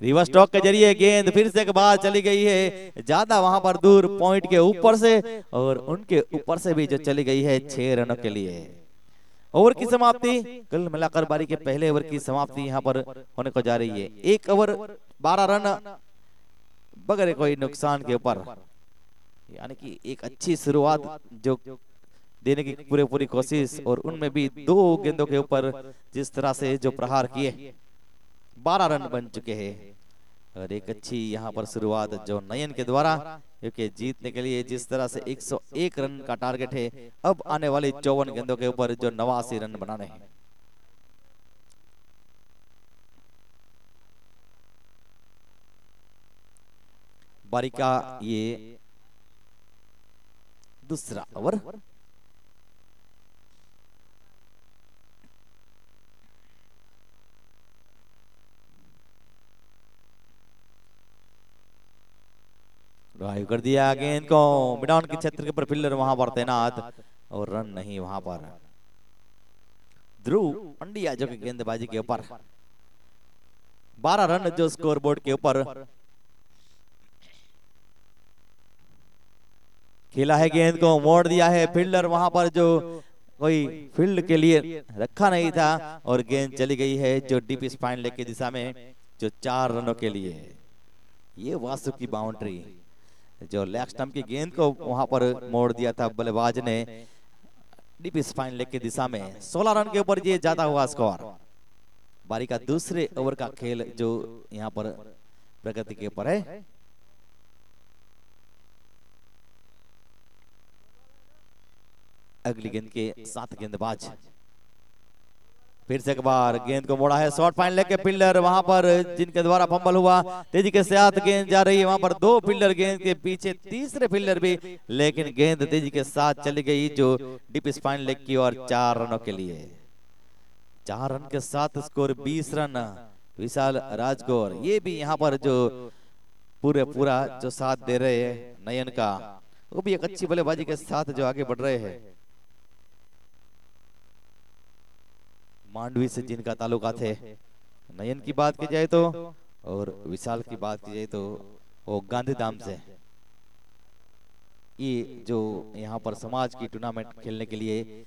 रिवर्स स्ट्रोक के जरिए गेंद फिर से एक बार चली गई है ज्यादा वहां पर दूर पॉइंट के ऊपर से, और उनके ऊपर से भी जो चली गई है 6 रनों के लिए। ओवर की समाप्ति, कुल मिलाकर बारी के पहले ओवर की समाप्ति यहाँ पर होने को जा रही है। 1 ओवर 12 रन बगैर कोई नुकसान के ऊपर, यानी कि एक अच्छी शुरुआत जो देने की पूरी कोशिश, और उनमें भी 2 गेंदों के ऊपर जिस तरह से जो प्रहार किए 12 रन बन चुके हैं। और एक अच्छी यहाँ पर शुरुआत जो नयन के द्वारा, क्योंकि जीतने के लिए जिस तरह से 101 रन का टारगेट है, अब आने वाली 54 गेंदों के ऊपर जो 89 रन बनाने हैं। बारी का ये दूसरा ओवर, ड्राइव कर दिया गेंद को मिडाउन के क्षेत्र के ऊपर, फील्डर वहां पर तैनात, और रन नहीं वहां पर। ध्रुव पंड्या जो कि गेंदबाजी के ऊपर 12 रन जो स्कोर बोर्ड के ऊपर खेला है, गेंद को मोड़ दिया है फील्डर वहां पर, जो कोई फील्ड के लिए रखा नहीं था, और गेंद चली गई है जो डीप स्पाइन लेग की दिशा में, जो 4 रनों के लिए। ये वास्तु की बाउंड्री जो लेग स्टंप की गेंद को वहां पर मोड़ दिया था बल्लेबाज ने डीप स्पाइन लेग की दिशा में। 16 रन के ऊपर ये जाता हुआ स्कोर। बारी का दूसरे ओवर का खेल जो यहाँ पर प्रगति के ऊपर है। अगली गेंद के 7 गेंदबाज, फिर से एक बार गेंद को मोड़ा है शॉर्ट फाइन लेके फील्डर वहां पर, जिनके द्वारा फंबल हुआ। तेजी के साथ गेंद जा रही है वहां पर, 2 फील्डर गेंद के पीछे, तीसरे फील्डर भी, लेकिन गेंद तेजी के साथ चली गई जो डीप स्पाइन लेग की, और 4 रनों के लिए। 4 रन के साथ स्कोर 20 रन। विशाल राजगौर ये भी यहाँ पर जो पूरा जो साथ दे रहे हैं नयन का, वो भी एक अच्छी बल्लेबाजी के साथ जो आगे बढ़ रहे हैं। मांडवी से जिनका ताल्लुका थे, नयन की बात की जाए तो, और विशाल की बात की जाए तो वो गांधीधाम से। ये जो यहाँ पर समाज की टूर्नामेंट खेलने के लिए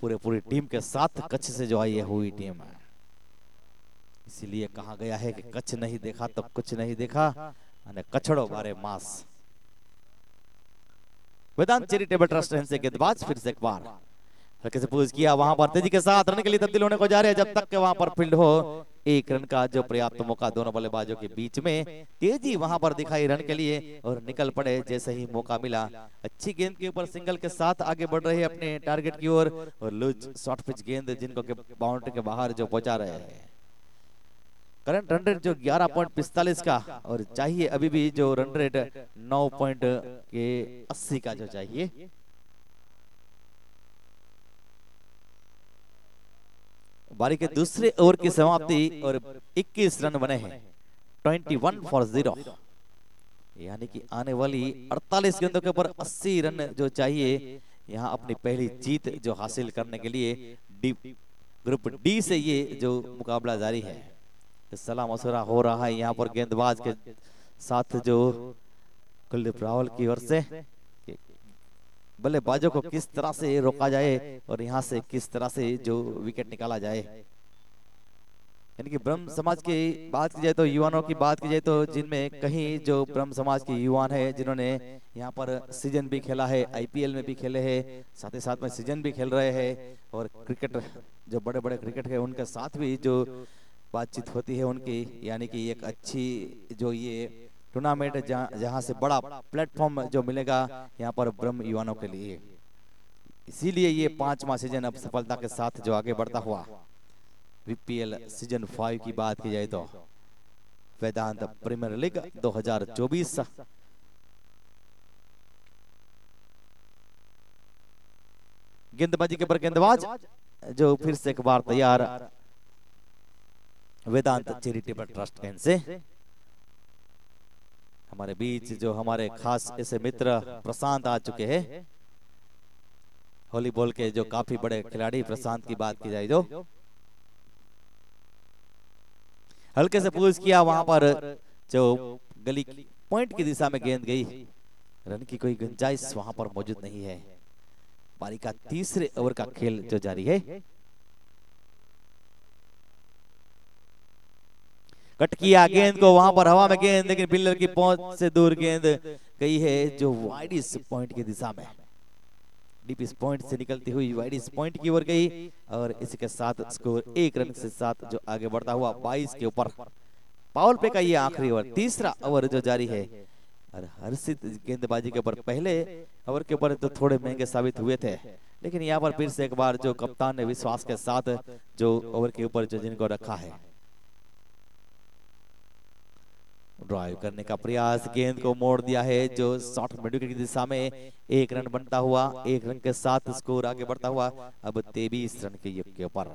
पूरी टीम के साथ कच्छ से जो आई हुई टीम है, इसीलिए कहा गया है कि कच्छ नहीं देखा तो कुछ नहीं देखा, कछड़ो बारे मास। वेदांत चैरिटेबल ट्रस्ट से गेंदबाज फिर से एक बार हल्के से पूछ किया, वहां पर तेजी के साथ रन के लिए तब्दील होने को जा रहे हैं, जब तक के वहां पर फील्ड हो। 1 रन का जो पर्याप्त मौका दोनों बल्लेबाजों के बीच में, तेजी वहां पर दिखाई रन के लिए, और निकल पड़े जैसे ही मौका मिला। अच्छी गेंद के ऊपर सिंगल के साथ आगे बढ़ रहे हैं अपने टारगेट की ओर, और लूज शॉर्ट पिच गेंद जिनको के बाउंड्री के बाहर जो पहुंचा रहे हैं। करंट रन रेट जो 11.45 का, और चाहिए अभी भी जो रन रेट 9.80 का जो चाहिए। बारी के दूसरे ओवर की समाप्ति, और 21 रन बने हैं, 21 फॉर 0। यानी कि आने वाली 48 गेंदों के ऊपर 80 रन जो चाहिए यहाँ अपनी पहली जीत जो हासिल करने के लिए ग्रुप डी से ये जो मुकाबला जारी है। सलाह मशवरा हो रहा है यहाँ पर गेंदबाज के साथ जो कुलदीप रावल की ओर से बल्लेबाजों को किस तरह से रोका जाए और यहाँ से किस तरह से जो विकेट निकाला जाए। यानी कि ब्रह्म समाज की बात की जाए तो युवाओं की बात की जाए तो जिनमें कहीं जो ब्रह्म समाज के युवान है जिन्होंने यहाँ पर सीजन भी खेला है, आईपीएल में भी खेले हैं, साथ ही साथ में सीजन भी खेल रहे हैं और क्रिकेट जो बड़े बड़े क्रिकेट है उनके साथ भी जो बातचीत होती है उनकी, यानी कि एक अच्छी जो ये टूर्नामेंट जहाँ से बड़ा प्लेटफॉर्म जो मिलेगा यहाँ पर ब्रह्म युवाओं के लिए, इसीलिए ये 5वां सीजन अब सफलता के साथ जो आगे बढ़ता हुआ बीपीएल सीजन 5 की बात की जाए तो वेदांत प्रीमियर लीग 2024 गेंदबाजी के पर गेंदबाज जो फिर से एक बार तैयार वेदांत चैरिटेबल ट्रस्ट से हमारे बीच जो हमारे खास ऐसे मित्र प्रशांत आ चुके हैं, वॉलीबॉल के जो काफी बड़े खिलाड़ी प्रशांत की बात की जाए जो हल्के से पूछ किया वहां पर जो गली पॉइंट की दिशा में गेंद गई, रन की कोई गुंजाइश वहां पर मौजूद नहीं है। पारी का तीसरे ओवर का खेल जो जारी है, कट किया गेंद को वहां पर हवा में गेंद, लेकिन पिलर की पहुंच से दूर गेंद गई है जो वाइडिस पॉइंट की दिशा में, डीपीस पॉइंट से निकलती हुई वाइडिस पॉइंट की ओर गई और इसी के साथ स्कोर 1 रन से साथ जो आगे बढ़ता हुआ 22 के ऊपर। पावर प्ले का ये आखिरी ओवर, तीसरा ओवर जो जारी है और हर्षित गेंदबाजी के ऊपर पहले ओवर के ऊपर तो थोड़े महंगे साबित हुए थे, लेकिन यहाँ पर फिर से एक बार जो कप्तान ने विश्वास के साथ जो ओवर के ऊपर जो जिनको रखा है, ड्राइव करने का प्रयास, गेंद को मोड़ दिया है जो शॉर्ट मिड की दिशा में 1 रन बनता हुआ, 1 रन के साथ स्कोर आगे बढ़ता हुआ अब 23 रन के युग के ऊपर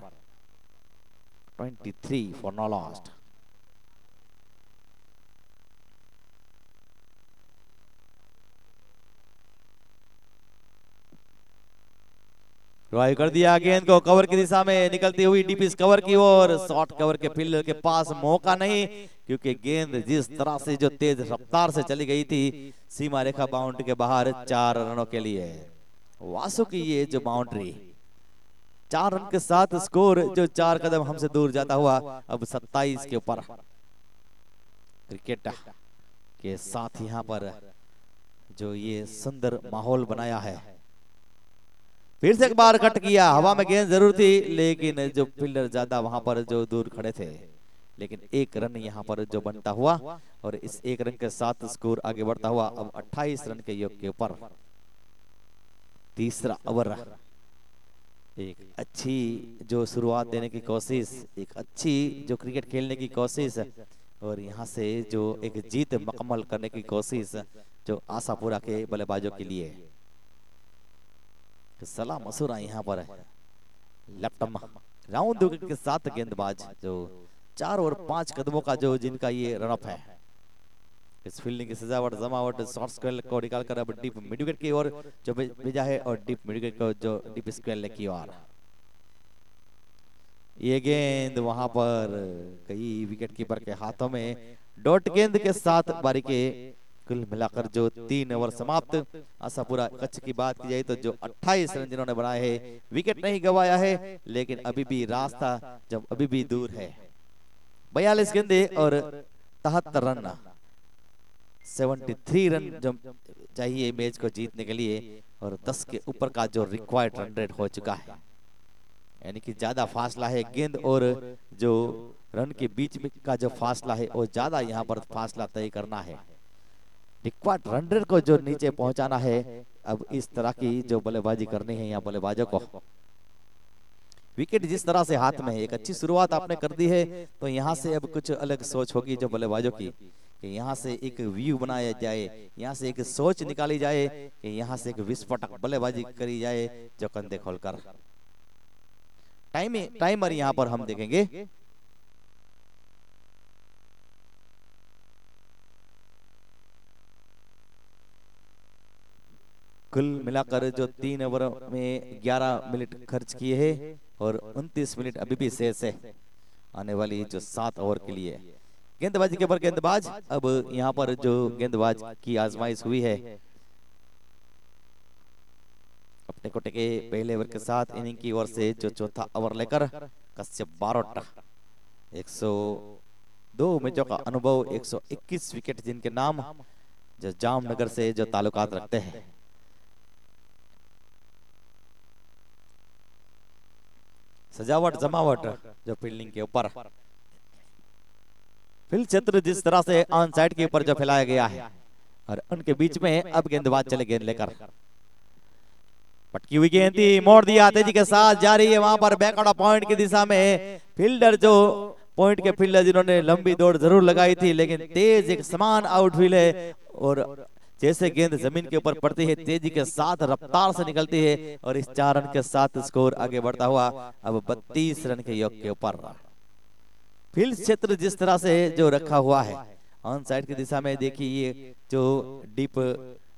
23 फॉर नो लॉस्ट। ड्राइव कर दिया गेंद को कवर की दिशा में निकलती हुई डीपीस कवर की ओर, शॉर्ट कवर के फील्डर के पास मौका नहीं, क्योंकि गेंद जिस तरह से जो तेज रफ्तार से चली गई थी सीमा रेखा बाउंड्री के बाहर 4 रनों के लिए। वासु की ये जो बाउंड्री 4 रन के साथ स्कोर जो 4 कदम हमसे दूर जाता हुआ अब 27 के ऊपर। क्रिकेट के साथ यहाँ पर जो ये सुंदर माहौल बनाया है, फिर से एक बार कट किया, हवा में गेंद जरूर थी लेकिन जो फील्डर ज्यादा वहां पर जो दूर खड़े थे, लेकिन 1 रन यहाँ पर जो बनता हुआ और इस 1 रन के साथ स्कोर आगे बढ़ता हुआ अब 28 रन के योग के ऊपर। तीसरा ओवर, एक अच्छी जो शुरुआत देने की कोशिश, एक अच्छी जो क्रिकेट खेलने की कोशिश और यहाँ से जो एक जीत मुकम्मल करने की कोशिश जो आशापुरा के बल्लेबाजों के लिए। सलाह मशूरा यहाँ पर है लेफ्ट राउंड विकेट के साथ गेंदबाज जो 4 और 5 कदमों का जो जिनका ये रनअप है, इस फील्डिंग की सजावट जमावट शॉर्ट स्क्वायर को निकालकर अब डीप मिड विकेट की ओर जो भेजा है और डीप मिड विकेट को जो डीप स्क्वायर की ओर। ये गेंद वहां पर कई विकेट कीपर के हाथों में डॉट गेंद के साथ बारी के कुल मिलाकर जो 3 ओवर समाप्त। आशापुरा कच्छ की बात की जाए तो जो 28 रन जिन्होंने बनाए हैं, विकेट नहीं गंवाया है लेकिन अभी भी रास्ता जब अभी भी दूर है। 42 गेंदे और 73 रन, 73 रन जो चाहिए मैच को जीतने के लिए और 10 के ऊपर का जो रिक्वायर्ड रन रेट हो चुका है, यानी कि ज्यादा फासला है गेंद और जो रन के बीच में का जो फासला है वो ज्यादा यहाँ पर फासला तय करना है। रिक्वायर्ड रन रेट को जो नीचे पहुंचाना है, अब इस तरह की जो बल्लेबाजी करनी है यहाँ बल्लेबाजों को। विकेट जिस तरह से हाथ में है, एक अच्छी शुरुआत आपने कर दी है तो यहाँ से अब कुछ अलग सोच होगी जो बल्लेबाजों की, कि यहाँ से एक व्यू बनाया जाए, यहाँ से एक सोच निकाली जाए कि यहाँ से एक विस्फोटक बल्लेबाजी करी जाए जो कंधे खोलकर। टाइमर यहाँ पर हम देखेंगे। कुल मिलाकर जो 3 ओवर में 11 मिनट खर्च किए हैं और 29 मिनट अभी भी शेष है आने वाली जो 7 ओवर के लिए। गेंदबाजी के ऊपर गेंदबाज। अब यहाँ पर जो गेंदबाज की आजमाइश हुई है अपने कोटे के पहले ओवर के साथ इनिंग की ओर से जो चौथा ओवर लेकर कश्यप बारोट 102 मैचों का अनुभव, 121 विकेट जिनके नाम, जो जामनगर से जो ताल्लुकात रखते हैं। सजावट जमावट जो फील्डिंग के ऊपर, फील्ड क्षेत्र जिस तरह से ऑन साइड के ऊपर जो फैलाया गया है और उनके बीच में अब गेंदबाज चले गेंद लेकर। पटकी हुई गेंद थी, मोड़ दिया, तेजी के साथ जा रही है वहां पर बैकआउट पॉइंट की दिशा में। फील्डर जो पॉइंट के फील्डर जिन्होंने लंबी दौड़ जरूर लगाई थी, लेकिन तेज एक समान आउटफील्ड है और जैसे गेंद जमीन के ऊपर पड़ती है तेजी के साथ रफ्तार से निकलती है और इस 4 रन के साथ स्कोर आगे बढ़ता हुआ अब 32 रन के योग के ऊपर। फील्ड क्षेत्र जिस तरह से जो रखा हुआ है ऑन साइड की दिशा में, देखिए ये जो डीप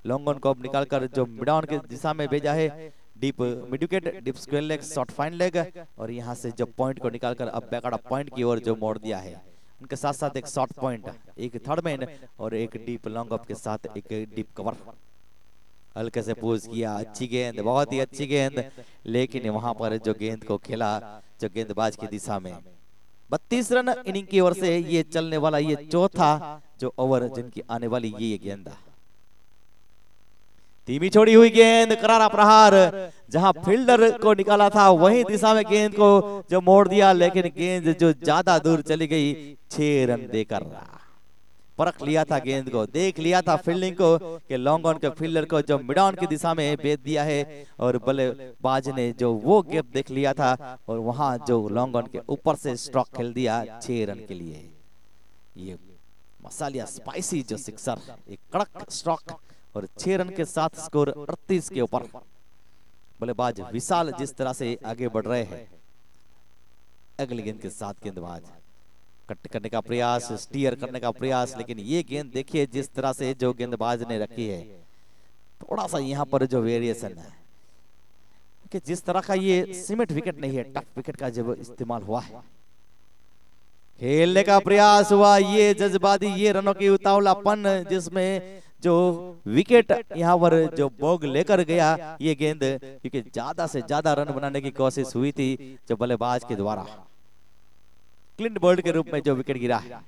लॉन्ग ऑन को निकालकर जो मिड ऑन की दिशा में भेजा है, deep mid wicket, deep square leg, short fine leg, और यहाँ से जो पॉइंट को निकालकर अब बैकआउट पॉइंट की ओर जो मोड़ दिया है। उनके साथ साथ एक शॉर्ट पॉइंट, एक थर्ड मैन और एक डीप लॉन्ग ऑफ के साथ एक डीप कवर। हल्के से पूछ किया, अच्छी गेंद, बहुत ही अच्छी गेंद, लेकिन वहां पर जो गेंद को खेला जो गेंदबाज की दिशा में। 32 रन इनिंग की ओर से ये चलने वाला ये चौथा जो ओवर जिनकी आने वाली ये गेंद। धीमी छोड़ी हुई गेंद, करारा प्रहार, जहां फील्डर को निकाला था वही दिशा में गेंद को जो मोड़ दिया, लेकिन गेंद जो ज्यादा दूर चली गई 6 रन देकर। परख लिया था गेंद को, देख लिया था फील्डिंग को कि लॉन्ग ऑन के फील्डर को जो मिड ऑन की दिशा में भेज दिया है और बल्लेबाज ने जो वो गैप देख लिया था और वहां जो लॉन्ग ऑन के ऊपर से स्ट्रोक खेल दिया 6 रन के लिए। ये मसालिया स्पाइसी जो सिक्सर, एक कड़क स्ट्रोक और 6 रन के साथ स्कोर 38 के ऊपर। बल्लेबाज विशाल जिस तरह से आगे बढ़ रहे हैं, अगली गेंद के साथ गेंदबाज कट करने का प्रयास, स्टीयर करने का प्रयास, लेकिन ये गेंद देखिए जिस तरह से जो गेंदबाज ने रखी है, थोड़ा सा यहाँ पर जो वेरिएशन है कि जिस तरह का ये सीमेंट विकेट नहीं है, टफ विकेट का जब इस्तेमाल हुआ है, खेलने का प्रयास हुआ, ये जज्बाती, ये रनों की उतावलापन जिसमें जो विकेट यहाँ पर जो बोग लेकर गया ये गेंद, क्योंकि ज्यादा से ज्यादा रन बनाने की कोशिश हुई थी जो बल्लेबाज के द्वारा। क्लिंट बोल्ट के रूप में जो विकेट गिरा है,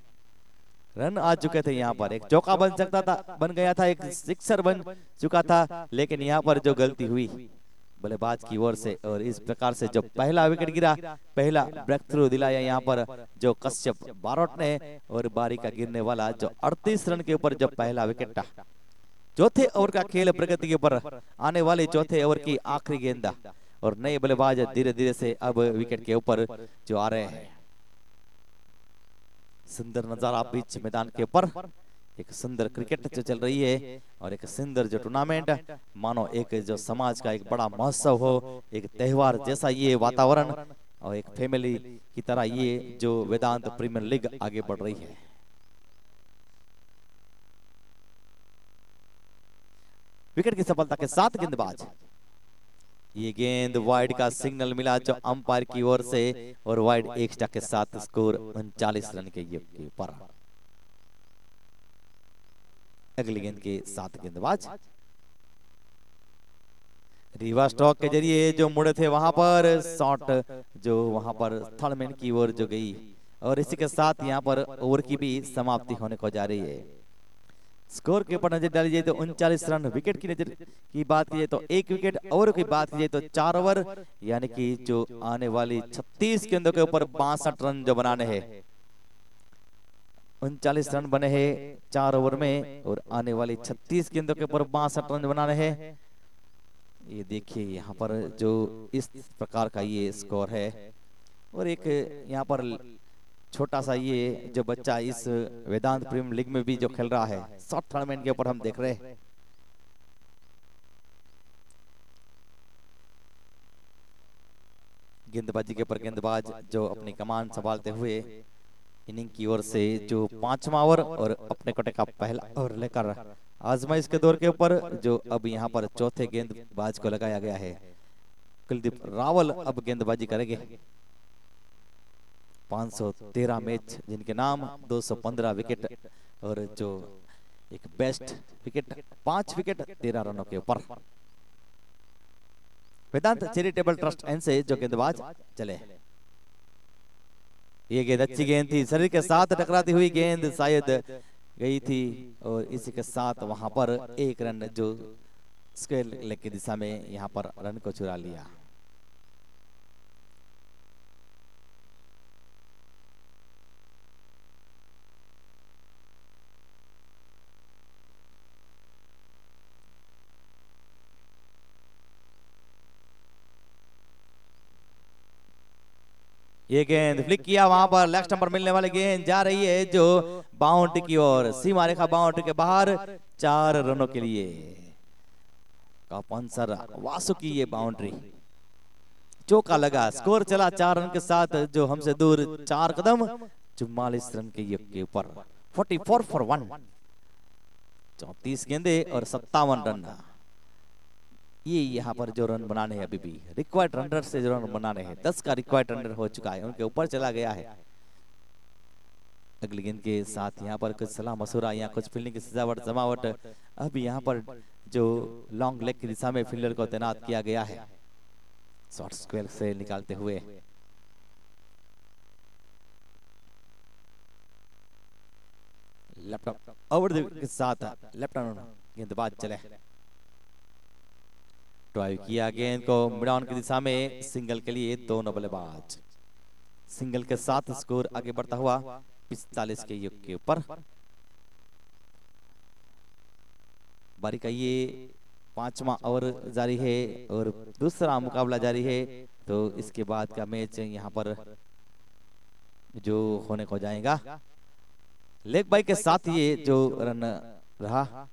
रन आ चुके थे यहाँ पर, एक चौका बन सकता था, बन गया था, एक सिक्सर बन चुका था, लेकिन यहाँ पर जो गलती हुई बल्लेबाज की ओर से और इस प्रकार से जो पहला विकेट गिरा, पहला ब्रेक थ्रू दिलाया यहाँ पर जो कश्यप बारोट ने और बारी का गिरने वाला जो 38 रन के ऊपर जो पहला विकेट था। चौथे ओवर का खेल प्रगति के ऊपर, आने वाले चौथे ओवर की आखिरी गेंद और नए बल्लेबाज धीरे धीरे से अब विकेट के ऊपर जो आ रहे हैं। सुंदर नजारा बीच मैदान के ऊपर, एक सुंदर क्रिकेट जो चल रही है और एक सुंदर जो टूर्नामेंट, मानो एक जो समाज का एक बड़ा महोत्सव हो, एक त्योहार जैसा ये वातावरण और एक फैमिली की तरह ये जो वेदांत प्रीमियर लीग आगे बढ़ रही है। विकेट की सफलता के साथ गेंदबाज, ये गेंद वाइड का सिग्नल मिला जो अंपायर की ओर से और वाइड एक्स्ट्रा के साथ स्कोर 39 रन के ऊपर। अगली गेंद के साथ गेंदबाज रिवर्स स्ट्रोक के जरिए जो मुड़े थे वहां पर शॉट जो वहां पर थर्ड मैन की ओर जो गई और इसी के साथ यहां पर ओवर की भी समाप्ति होने को जा रही है। स्कोर के ऊपर नजर डाली जाए तो 39 रन, विकेट की नजर की बात की जाए तो 1 विकेट, ओवर की बात की जाए तो 4 ओवर, यानी कि जो आने वाली 36 गेंदों के ऊपर 62 रन जो बनाने हैं। 39 रन बने हैं 4 ओवर में और आने वाली 36 गेंदों के ऊपर 62 रन बनाने हैं। ये देखिए यहाँ पर जो इस प्रकार का ये स्कोर है और एक यहाँ पर छोटा सा ये जो बच्चा इस वेदांत प्रीमियर लीग में भी जो खेल रहा है, शॉर्ट टूर्नामेंट के ऊपर हम देख रहे हैं। गेंदबाजी के ऊपर गेंदबाज जो अपनी कमान संभालते हुए इनिंग की ओर से जो 5वां ओवर और अपने कोटे का पहला ओवर लेकर आजमाइश के दौर के ऊपर जो अब यहाँ पर चौथे गेंदबाज को लगाया गया है, कुलदीप रावल अब गेंदबाजी करेंगे। 513 मैच जिनके नाम, 215 विकेट और जो एक बेस्ट विकेट 5 विकेट 13 रनों के ऊपर। वेदांत चैरिटेबल ट्रस्ट एंड से जो गेंदबाज चले, ये गेंद अच्छी गेंद थी, शरीर के साथ टकराती हुई गेंद शायद गई थी और इसी के साथ वहां पर एक रन जो स्क्वायर लेग की दिशा में यहां पर रन को चुरा लिया। ये गेंद फ्लिक किया, वहां पर लेग स्टंप पर मिलने वाली गेंद जा रही है जो बाउंड्री की ओर, सीमा रेखा बाउंड्री के बाहर 4 रनों के लिए का पंसर वासु की ये बाउंड्री, चौका लगा, स्कोर चला 4 रन के साथ जो हमसे दूर 4 कदम 44 रन के ऊपर। 44 फॉर 1, 34 गेंदे और 57 रन। ये यहाँ पर जो रन बनाने हैं, अभी भी रिक्वायर्ड रनर से जो रन बनाने हैं, 10 का रिक्वायर्ड रनर हो चुका है, उनके ऊपर चला गया है। अगली गेंद के साथ यहाँ पर कुछ सलाह मशूरा या कुछ फील्डिंग की सजावट जमावट, अब यहाँ पर जो लॉन्ग लेग की दिशा में फील्डर को तैनात किया गया है, शॉर्ट स्क्वायर से निकालते हुए। लेफ्ट ओवर के साथ लेफ्ट गेंदबाज चले, ड्राइव किया गेंद को मिड ऑन की दिशा में, सिंगल के लिए 2 बल्लेबाज, सिंगल के साथ स्कोर आगे बढ़ता हुआ 45 के युग के ऊपर। बारी का ये 5वां ओवर जारी है और दूसरा मुकाबला जारी है, तो इसके बाद का मैच यहाँ पर जो होने को जाएगा, लेग बाई के साथ ये जो रन रहा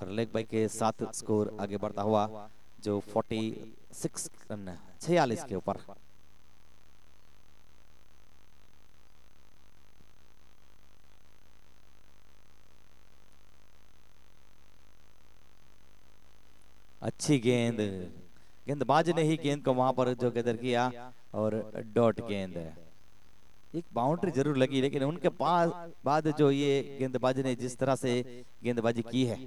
और लेग बाई के साथ स्कोर आगे बढ़ता हुआ जो 46 रन 46 के ऊपर। अच्छी गेंद, गेंदबाज ने ही गेंद को वहां पर जो गदर किया और डॉट गेंद, एक बाउंड्री जरूर लगी, लेकिन उनके पास बाद जो ये गेंदबाज ने जिस तरह से गेंदबाजी की है,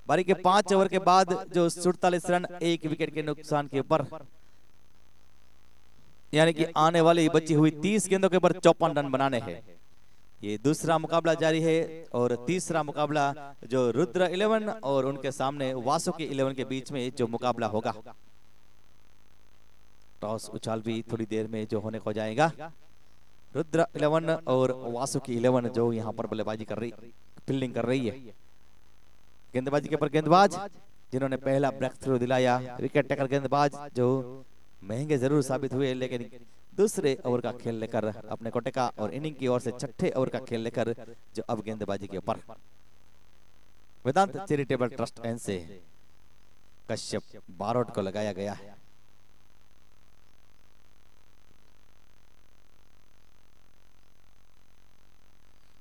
बारी के 5 ओवर के बाद जो 47 रन 1 विकेट के नुकसान के ऊपर, यानी कि आने वाली बची हुई 30 गेंदों के ऊपर 54 रन बनाने हैं। ये दूसरा मुकाबला जारी है और तीसरा मुकाबला जो रुद्र 11 और उनके सामने वासुकी 11 के बीच में जो मुकाबला होगा। टॉस उछाल भी थोड़ी देर में जो होने को जाएगा। रुद्र 11 और वासुकी 11 जो यहाँ पर बल्लेबाजी कर रही, फील्डिंग कर रही है। गेंदबाजी के ऊपर गेंदबाज जिन्होंने पहला ब्रेक थ्रू दिलाया, विकेट टेकर गेंदबाज जो महंगे जरूर साबित हुए, लेकिन दूसरे ओवर का खेल लेकर अपने को टेका और इनिंग की ओर से छठे ओवर का खेल लेकर जो अब गेंदबाजी के ऊपर वेदांत चैरिटेबल ट्रस्ट एंड से कश्यप बारोट को लगाया गया है।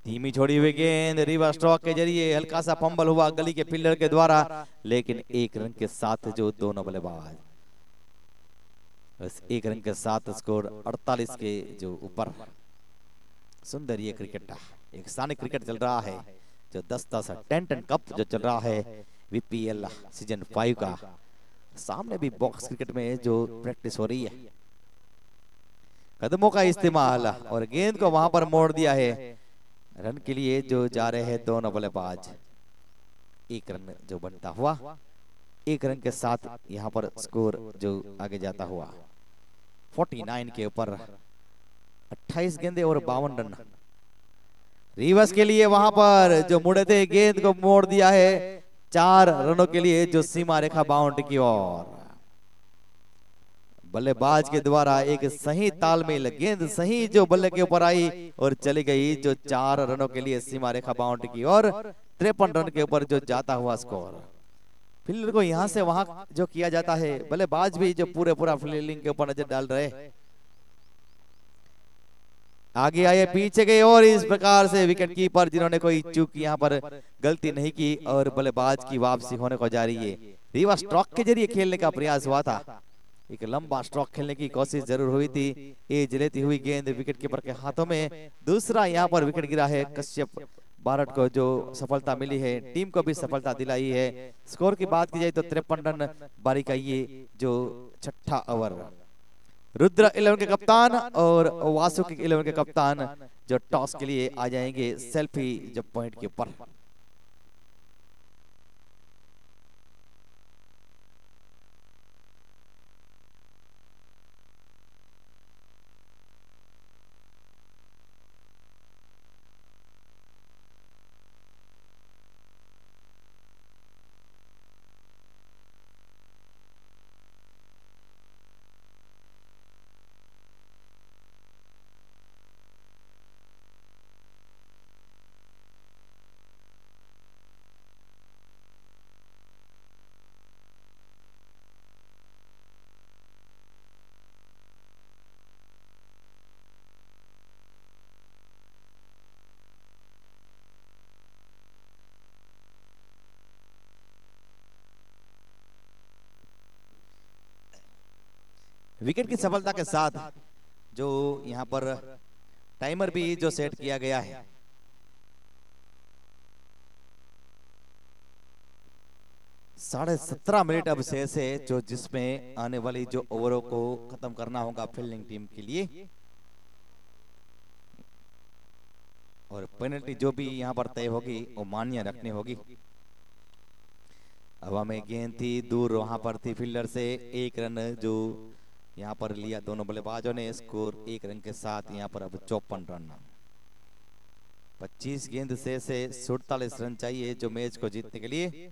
धीमी छोड़ी हुई गेंद रिवर्स स्ट्रोक के जरिए हल्का सा फंबल हुआ गली के फील्डर के द्वारा, लेकिन 1 रन के साथ जो दोनों बल्लेबाज, बस 1 रन के साथ स्कोर 48 के जो ऊपर। सुंदर ये क्रिकेट, एक स्थानिक क्रिकेट चल रहा है जो 10-10 10 कप जो चल रहा है वीपीएल सीजन 5 का। सामने भी बॉक्स क्रिकेट में जो प्रैक्टिस हो रही है, कदमों का इस्तेमाल और गेंद को वहां पर मोड़ दिया है। रन के लिए जो जा रहे हैं दोनों बल्लेबाज, 1 रन जो बनता हुआ 1 रन के साथ यहाँ पर स्कोर जो आगे जाता हुआ 49 के ऊपर। 28 गेंदे और 52 रन। रिवर्स के लिए वहां पर जो मुड़े थे गेंद को मोड़ दिया है 4 रनों के लिए जो सीमा रेखा बाउंड्री की ओर। बल्लेबाज के द्वारा एक सही तालमेल, गेंद सही जो बल्ले के ऊपर आई और चली गई जो 4 रनों के लिए सीमा रेखा बाउंड्री की और 53 रन के ऊपर जो जाता हुआ स्कोर। फील्डर को यहां से वहां जो किया जाता है, बल्लेबाज भी जो पूरा फील्डिंग के ऊपर नजर डाल रहे, आगे आए पीछे गए और इस प्रकार से विकेट कीपर जिन्होंने कोई चूक यहाँ पर गलती नहीं की और बल्लेबाज की वापसी होने को जा रही है। रिवर्स स्ट्रोक के जरिए खेलने का प्रयास हुआ था, एक लंबा स्ट्रोक खेलने की कोशिश जरूर हुई थी। एज लेती हुई गेंद विकेट कीपर के हाथों में, दूसरा यहाँ पर विकेट गिरा है कश्यप बारट को जो सफलता मिली है, टीम को भी सफलता दिलाई है। स्कोर की बात की जाए तो 53 रन बारी का ये जो छठा ओवर। रुद्र 11 के कप्तान और वासुकी 11 के कप्तान जो टॉस के लिए आ जाएंगे सेल्फी जब पॉइंट के ऊपर। विकेट की सफलता के साथ जो यहां पर टाइमर भी जो सेट किया गया है, 17.5 मिनट अब शेष है जो जिसमें आने वाली जो ओवरों को खत्म करना होगा फील्डिंग टीम के लिए, और पेनल्टी जो भी यहां पर तय होगी वो मान्य रखनी होगी। हवा में गेंद थी, दूर वहां पर थी फील्डर से, 1 रन जो यहाँ पर लिया दोनों बल्लेबाजों ने। स्कोर 1 रन के साथ यहाँ पर अब 54 रन। 25 गेंद से 47 रन चाहिए जो मैच को जीतने के लिए।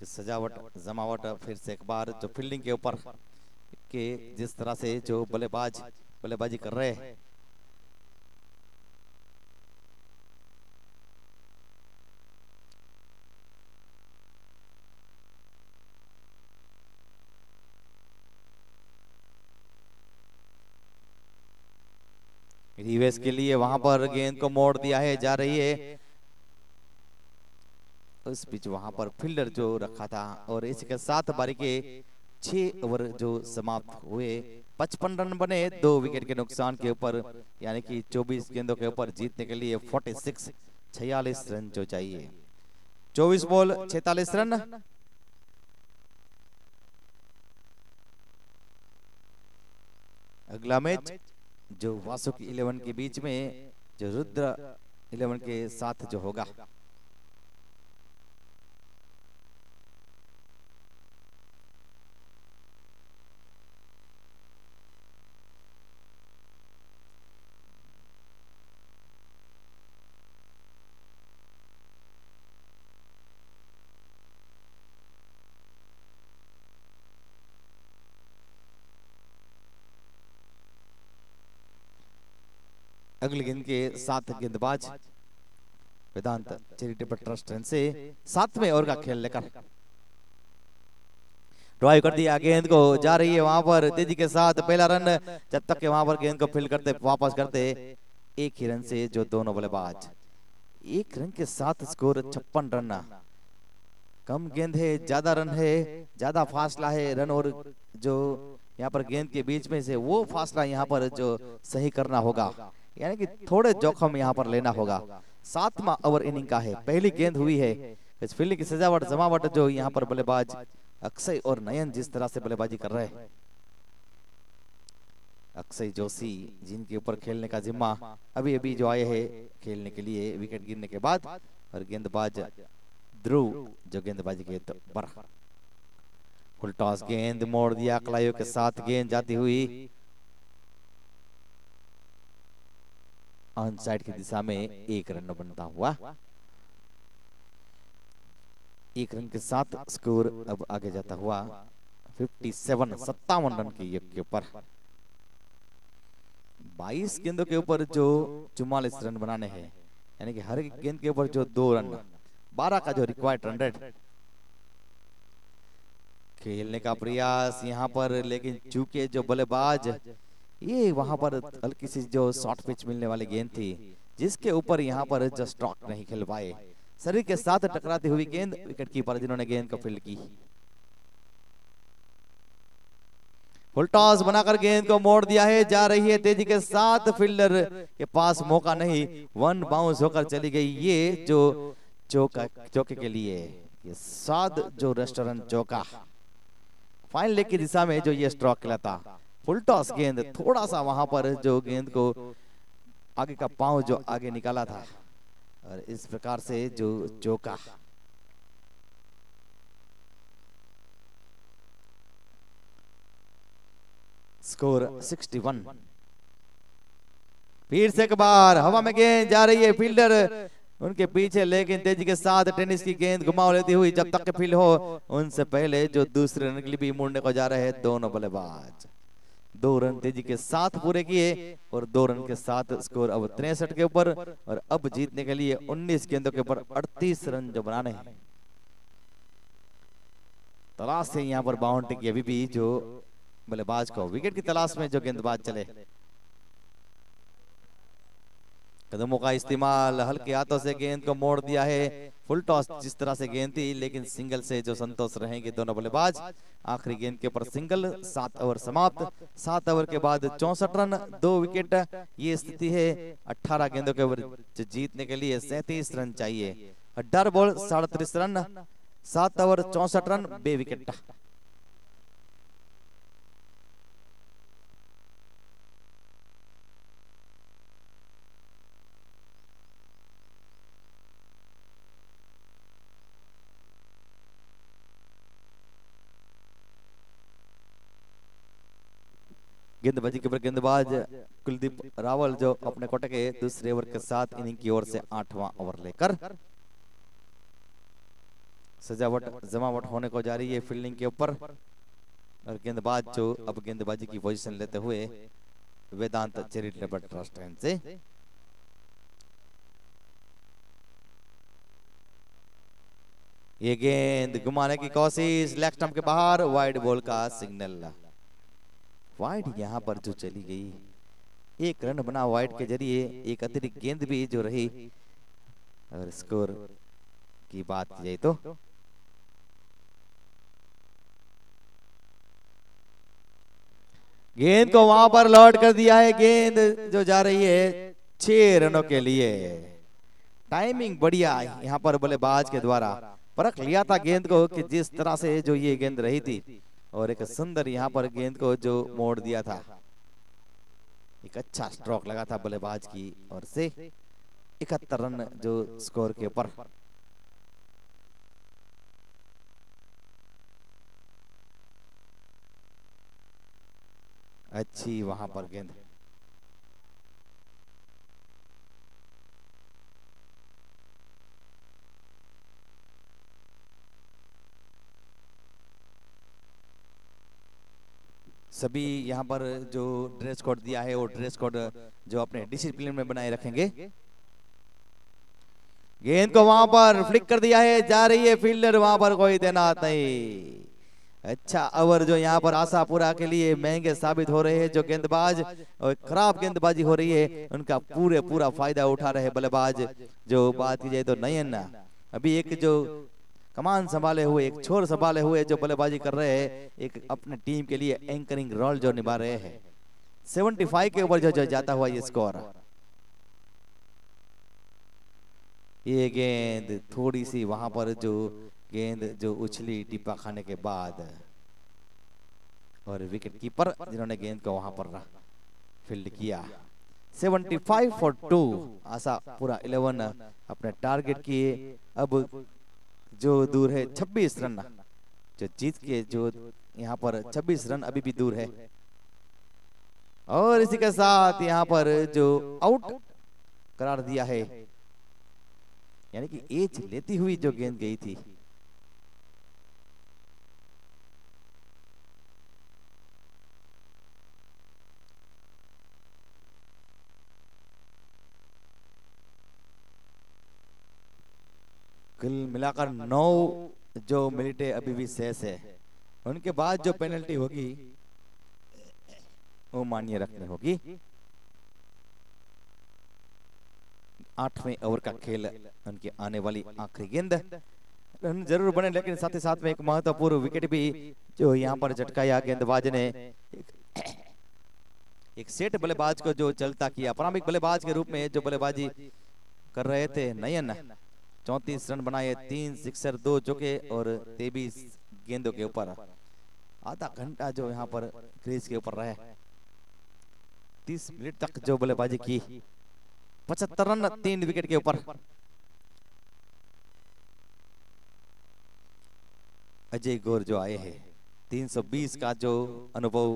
सजावट जमावट फिर से एक बार जो फील्डिंग के ऊपर के जिस तरह से जो बल्लेबाज बल्लेबाजी कर रहे हैं, रिवेस के लिए वहां पर गेंद को मोड़ दिया है, जा रही है उस बीच वहां पर फील्डर जो रखा था। और इसके साथ बारी के 6 ओवर जो समाप्त हुए, 55 रन बने 2 विकेट के नुकसान के ऊपर, यानी कि 24 गेंदों के ऊपर जीतने के लिए 46 रन जो चाहिए। 24 बॉल 46 रन। अगला मैच जो वासुकी 11 के बीच में जो रुद्र 11 के साथ जो होगा, अगली गेंद के 7 गेंदबाज वेदांत चैरिटेबल ट्रस्ट से 7वें ओवर का खेल लेकर ड्राइव कर दिया, गेंद को जा रही है वहां पर तेजी के साथ पहला रन, जब तक के वहां पर गेंद को फील्ड करते वापस करते 1 ही रन से जो दोनों बल्लेबाज 1 रन के साथ स्कोर 56 रन। कम गेंद है, ज्यादा रन है, ज्यादा फासला है रन और जो यहाँ पर गेंद के बीच में से वो फासला यहाँ पर जो सही करना होगा, यानी कि थोड़े जोखम यहाँ पर लेना होगा। 7वां ओवर इनिंग का है, पहली गेंद हुई है। इस फील्डिंग की सजावट जमावट जो यहाँ पर बल्लेबाज अक्षय और नयन जिस तरह से बल्लेबाजी कर रहे हैं, अक्षय जोशी जिनके ऊपर खेलने का जिम्मा अभी अभी जो आए हैं खेलने के लिए विकेट गिरने के बाद, और गेंदबाज ध्रुव जो गेंदबाजी के पर फुल टॉस गेंद मोड़ दिया, कलाइयों के साथ गेंद जाती हुई ऑन साइड की दिशा में 1 रन बनता हुआ। 1 रन के साथ स्कोर अब आगे जाता हुआ 57 रन के ऊपर 22 गेंदों के ऊपर जो 44 रन बनाने हैं, यानी कि हर एक गेंद के ऊपर जो 2 रन, 12 का जो रिक्वायर्ड रन रेट। खेलने का प्रयास यहाँ पर, लेकिन चूंकि जो बल्लेबाज ये वहां पर हल्की सी जो शॉर्ट पिच मिलने वाली गेंद थी, जिसके ऊपर यहाँ पर जो स्ट्रोक नहीं खेल पाए, शरीर के साथ टकराती हुई गेंद विकेट कीपर जिन्होंने गेंद को फील्ड की। फुल टॉस बनाकर गेंद को मोड़ दिया है, जा रही है तेजी के साथ, फील्डर के पास मौका नहीं, वन बाउंस होकर चली गई। ये जो चौके के लिए ये साद जो रेस्टोरेंट चौका फाइन लेग की दिशा में जो ये स्ट्रोक खेला था। फुल टॉस गेंद, थोड़ा सा वहां पर जो गेंद को आगे का पांव जो आगे निकाला था, और इस प्रकार से जो चौका। स्कोर 61। फिर से एक बार हवा में गेंद जा रही है, फील्डर उनके पीछे, लेकिन तेजी के साथ टेनिस की गेंद घुमाव लेती हुई जब तक फील्ड हो, उनसे पहले जो दूसरे रन के लिए भी मुड़ने को जा रहे हैं दोनों बल्लेबाज। 2 रन तेजी के साथ पूरे किए और 2 रन के साथ स्कोर अब 63 के ऊपर, और अब जीतने के लिए 19 गेंदों के ऊपर 38 रन जो बनाने हैं। तलाश से यहाँ पर बाउंड्री की अभी भी जो बल्लेबाज को, विकेट की तलाश में जो गेंदबाज चले। कदमों का इस्तेमाल, हल्के हाथों से गेंद को मोड़ दिया है। फुल टॉस जिस तरह से गेंद थी, लेकिन सिंगल से जो संतोष रहेंगे दोनों बल्लेबाज। आखिरी गेंद के ऊपर सिंगल, 7 ओवर समाप्त। 7 ओवर के बाद 64 रन, 2 विकेट, ये स्थिति है। 18 गेंदों के ओवर जीतने के लिए 37 रन चाहिए। डर ball 37 run, 7 over 64 run, 2 wicket. गेंदबाजी के ऊपर गेंदबाज कुलदीप रावल जो अपने कोटे के दूसरे ओवर के साथ इनिंग की ओर से 8वां ओवर लेकर सजावट जमावट होने को जा रही है फील्डिंग के ऊपर। और गेंदबाज जो अब गेंदबाजी की पोजीशन लेते हुए वेदांत चैरिटेबल ट्रस्ट से ये गेंद घुमाने की कोशिश, लेग स्टंप के बाहर, वाइड बॉल का सिग्नल। वाइड यहाँ पर जो चली गई, 1 रन बना वाइड के जरिए, एक अतिरिक्त गेंद भी जो रही। अगर स्कोर की बात की जाए तो गेंद को वहां पर लौट कर दिया है। गेंद जो जा रही है 6 रनों के लिए। टाइमिंग बढ़िया यहाँ पर बल्लेबाज के द्वारा परख लिया था गेंद को कि जिस तरह से जो ये गेंद रही थी, और एक सुंदर यहाँ पर गेंद को जो मोड़ दिया था। एक अच्छा स्ट्रोक लगा था बल्लेबाज की ओर से। 71 रन जो स्कोर के ऊपर। अच्छी वहां पर गेंद। सभी यहाँ पर जो ड्रेस कोड दिया है वो ड्रेस कोड जो अपने डिसिप्लिन में बनाए रखेंगे। गेंद को वहां पर फ्लिक कर दिया है, जा रही है फील्डर, वहां पर कोई तैनात नहीं। अच्छा ओवर जो यहाँ पर आशापुरा के लिए महंगे साबित हो रहे हैं जो गेंदबाज, और खराब गेंदबाजी हो रही है उनका पूरा फायदा उठा रहे बल्लेबाज। जो बात की जाए तो नयन अभी एक जो कमान संभाले हुए, एक छोर संभाले हुए जो बल्लेबाजी कर रहे हैं, एक अपने टीम के लिए एंकरिंग रोल जो निभा रहे हैं। 75 के ऊपर जो जाता हुआ ये स्कोर। ये गेंद थोड़ी सी वहां पर जो गेंद जो उछली टिप्पा खाने के बाद, और विकेट कीपर जिन्होंने गेंद को वहां पर फील्ड किया। 75 फॉर 2 आशा पूरा 11 अपने टारगेट किए। अब जो दूर है 26 रन जो जीत के, जो यहाँ पर 26 रन अभी भी दूर है। और इसी के साथ यहाँ पर जो आउट करार दिया है, यानी कि एज लेती हुई जो गेंद गई थी। कुल मिलाकर 9 जो मिनटें अभी भी शेष है, उनके बाद जो पेनल्टी होगी वो मान्य रखनी होगी। 8वें ओवर का खेल, उनकी आने वाली आखिरी गेंद। रन जरूर बने, लेकिन साथ ही साथ में एक महत्वपूर्ण विकेट भी जो यहाँ पर झटकाया गेंदबाज ने। एक सेट बल्लेबाज को जो चलता किया, प्रारंभिक बल्लेबाज के रूप में जो बल्लेबाजी कर रहे थे नयन, 34 रन बनाए, 3 सिक्सर 2 चौके और 23 गेंदों के ऊपर। आधा घंटा जो यहाँ पर क्रीज के ऊपर रहे, 30 मिनट तक जो बल्लेबाजी की, 75 रन 3 विकेट के ऊपर। अजय गौर जो आए हैं, 320 का जो अनुभव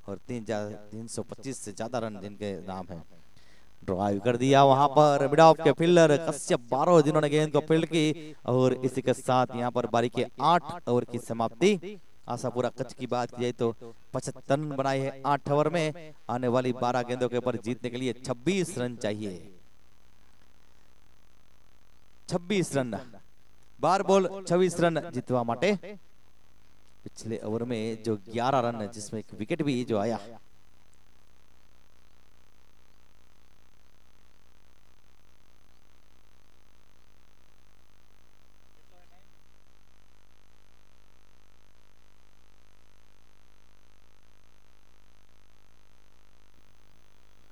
और 325 से ज्यादा रन जिनके नाम है, ड्राइव कर दिया वहां पर मिड ऑफ के फील्डर कश्यप 12 जिन्होंने गेंद को फील्ड की। और इसी के साथ यहां पर बारी के 8 ओवर की समाप्ति। आशापुरा कच्छ की बात की जाए तो 75 रन बनाए हैं 8 ओवर में। आने वाली 12 गेंदों के ऊपर जीतने के लिए 26 रन चाहिए, 26 रन, 12 बॉल 26 रन जीतवा माटे। पिछले ओवर में जो 11 रन, जिसमें एक विकेट भी जो आया।